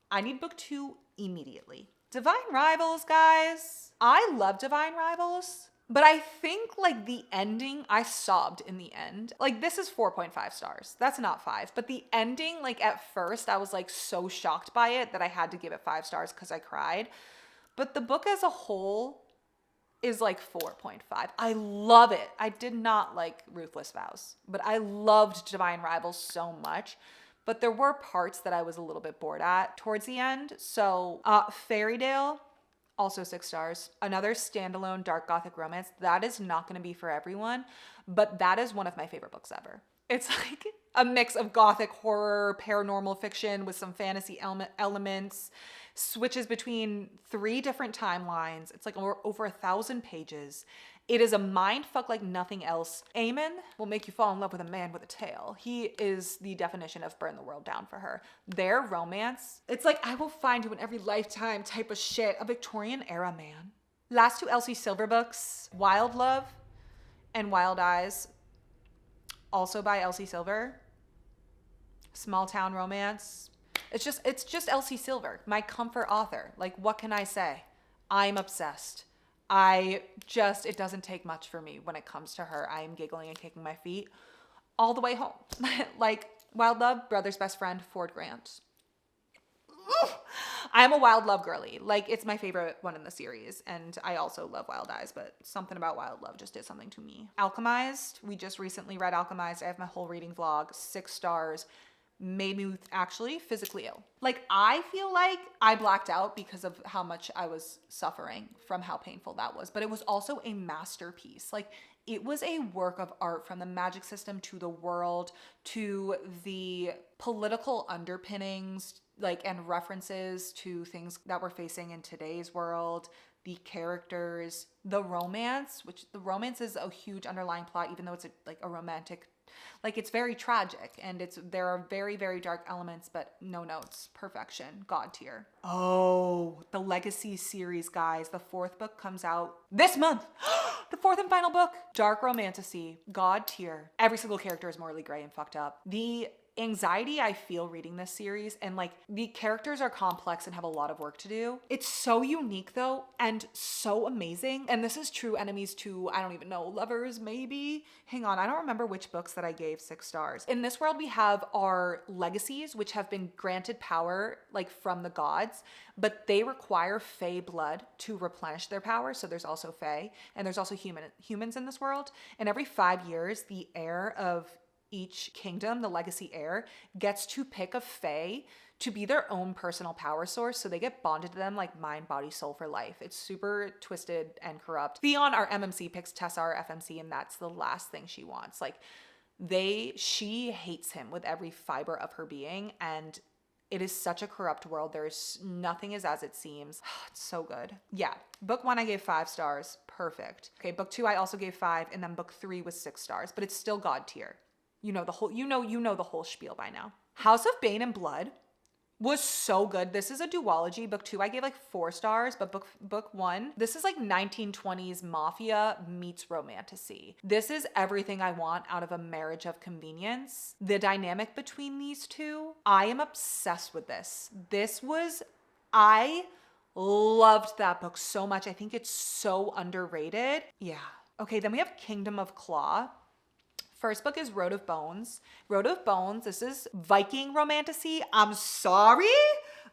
I need book 2 immediately. Divine Rivals, guys. I love Divine Rivals. But I think like the ending, I sobbed in the end. Like this is 4.5 stars. That's not 5. But the ending, like at first I was like so shocked by it that I had to give it 5 stars because I cried. But the book as a whole is like 4.5. I love it. I did not like Ruthless Vows, but I loved Divine Rivals so much. But there were parts that I was a little bit bored at towards the end. So Fairytale, also 6 stars. Another standalone dark gothic romance. That is not going to be for everyone, but that is one of my favorite books ever. It's like a mix of gothic horror, paranormal fiction with some fantasy elements, switches between 3 different timelines. It's like over 1,000 pages. It is a mindfuck like nothing else. Eamon will make you fall in love with a man with a tail. He is the definition of burn the world down for her. Their romance, it's like I will find you in every lifetime type of shit. A Victorian era man. Last 2 Elsie Silver books, Wild Love and Wild Eyes, also by Elsie Silver. Small town romance. It's just Elsie Silver, my comfort author. Like what can I say? I'm obsessed. It doesn't take much for me when it comes to her. I am giggling and kicking my feet all the way home. Like Wild Love, Brother's Best Friend, Ford Grant. I am a Wild Love girly. Like it's my favorite one in the series. And I also love Wild Eyes, but something about Wild Love just did something to me. Alchemized. We just recently read Alchemized. I have my whole reading vlog, 6 stars. Made me actually physically ill. Like I feel like I blacked out because of how much I was suffering from how painful that was. But it was also a masterpiece. Like it was a work of art, from the magic system to the world to the political underpinnings, like, and references to things that we're facing in today's world. The characters, the romance, which the romance is a huge underlying plot, even though it's a romantic. Like it's very tragic, and there are very, very dark elements, but no notes. Perfection. God tier. Oh, the Legacy series, guys. The 4th book comes out this month. The 4th and final book. Dark romantasy. God tier. Every single character is morally gray and fucked up. The anxiety I feel reading this series, and like the characters are complex and have a lot of work to do. It's so unique though and so amazing. And this is true enemies to, I don't even know, lovers maybe. Hang on, I don't remember which books that I gave 6 stars. In this world we have our legacies, which have been granted power like from the gods, but they require fae blood to replenish their power. So there's also fae, and there's also humans in this world. And every 5 years, the heir of each kingdom, the legacy heir, gets to pick a fae to be their own personal power source. So they get bonded to them like mind, body, soul for life. It's super twisted and corrupt. Theon, our MMC, picks Tessa, our FMC, and that's the last thing she wants. Like she hates him with every fiber of her being, and it is such a corrupt world. There's nothing is as it seems. It's so good. Yeah. Book 1, I gave 5 stars. Perfect. Okay. Book 2, I also gave 5. And then book 3 was 6 stars, but it's still God tier. You know the whole spiel by now. House of Bane and Blood was so good. This is a duology. Book 2, I gave like 4 stars, but book 1, this is like 1920s Mafia meets romantasy. This is everything I want out of a marriage of convenience. The dynamic between these two, I am obsessed with this. I loved that book so much. I think it's so underrated. Yeah. Okay, then we have Kingdom of Claw. First book is Road of Bones. Road of Bones, this is Viking romantasy. I'm sorry,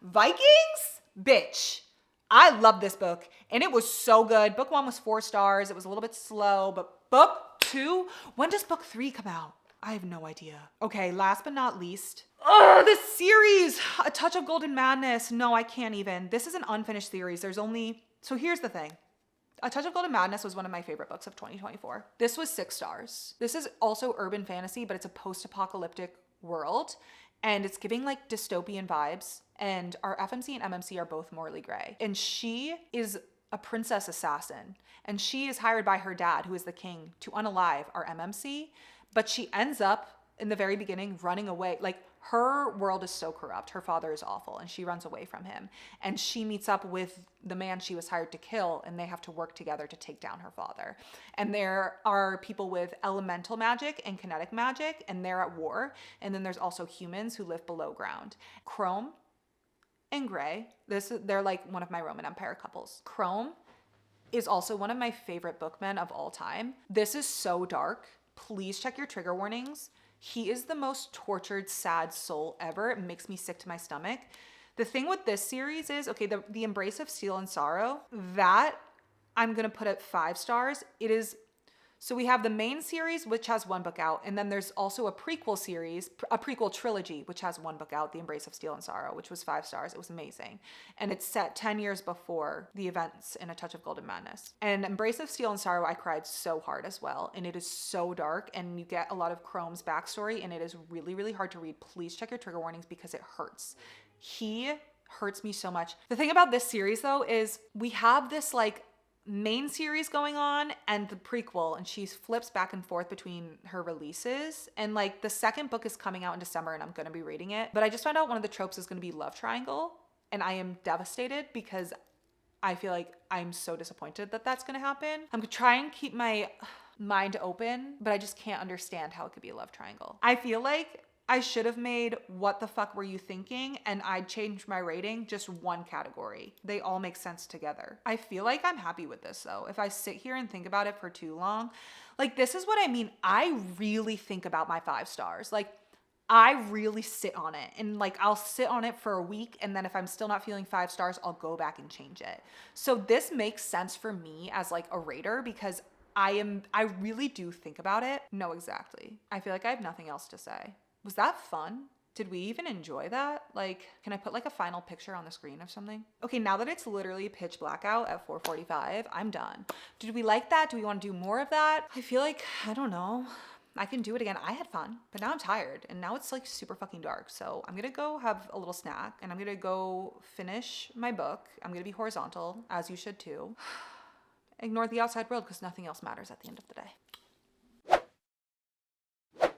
Vikings? Bitch. I love this book, and it was so good. Book 1 was 4 stars. It was a little bit slow, but book 2, when does book 3 come out? I have no idea. Okay, last but not least. Oh, this series, A Touch of Golden Madness. No, I can't even. This is an unfinished series. So here's the thing. A Touch of Golden Madness was one of my favorite books of 2024. This was 6 stars. This is also urban fantasy, but it's a post-apocalyptic world, and it's giving like dystopian vibes. And our FMC and MMC are both morally gray. And she is a princess assassin, and she is hired by her dad, who is the king, to unalive our MMC, but she ends up in the very beginning running away. Like, her world is so corrupt. Her father is awful, and she runs away from him. And she meets up with the man she was hired to kill, and they have to work together to take down her father. And there are people with elemental magic and kinetic magic, and they're at war. And then there's also humans who live below ground. Chrome and Gray, they're like one of my Roman Empire couples. Chrome is also one of my favorite bookmen of all time. This is so dark. Please check your trigger warnings. He is the most tortured, sad soul ever. It makes me sick to my stomach. The thing with this series is, okay, the Embrace of Steel and Sorrow, that I'm going to put at 5 stars. It is, so we have the main series, which has 1 book out. And then there's also a prequel series, a prequel trilogy, which has 1 book out, The Embrace of Steel and Sorrow, which was 5 stars. It was amazing. And it's set 10 years before the events in A Touch of Golden Madness. And Embrace of Steel and Sorrow, I cried so hard as well. And it is so dark, and you get a lot of Chrome's backstory, and it is really, really hard to read. Please check your trigger warnings because it hurts. He hurts me so much. The thing about this series though is we have this like main series going on and the prequel, and she flips back and forth between her releases. And like the second book is coming out in December, and I'm going to be reading it. But I just found out one of the tropes is going to be love triangle, and I am devastated because I feel like I'm so disappointed that that's going to happen. I'm going to try and keep my mind open, but I just can't understand how it could be a love triangle. I feel like I should have made What the Fuck Were You Thinking, and I'd changed my rating just 1 category. They all make sense together. I feel like I'm happy with this though. If I sit here and think about it for too long, like this is what I mean. I really think about my 5 stars. Like I really sit on it, and like I'll sit on it for a week, and then if I'm still not feeling 5 stars, I'll go back and change it. So this makes sense for me as like a rater because I really do think about it. No, exactly. I feel like I have nothing else to say. Was that fun? Did we even enjoy that? Like, can I put like a final picture on the screen of something? Okay, now that it's literally pitch black out at 4:45, I'm done. Did we like that? Do we want to do more of that? I feel like, I don't know. I can do it again. I had fun, but now I'm tired, and now it's like super fucking dark. So I'm gonna go have a little snack, and I'm gonna go finish my book. I'm gonna be horizontal, as you should too. Ignore the outside world because nothing else matters at the end of the day.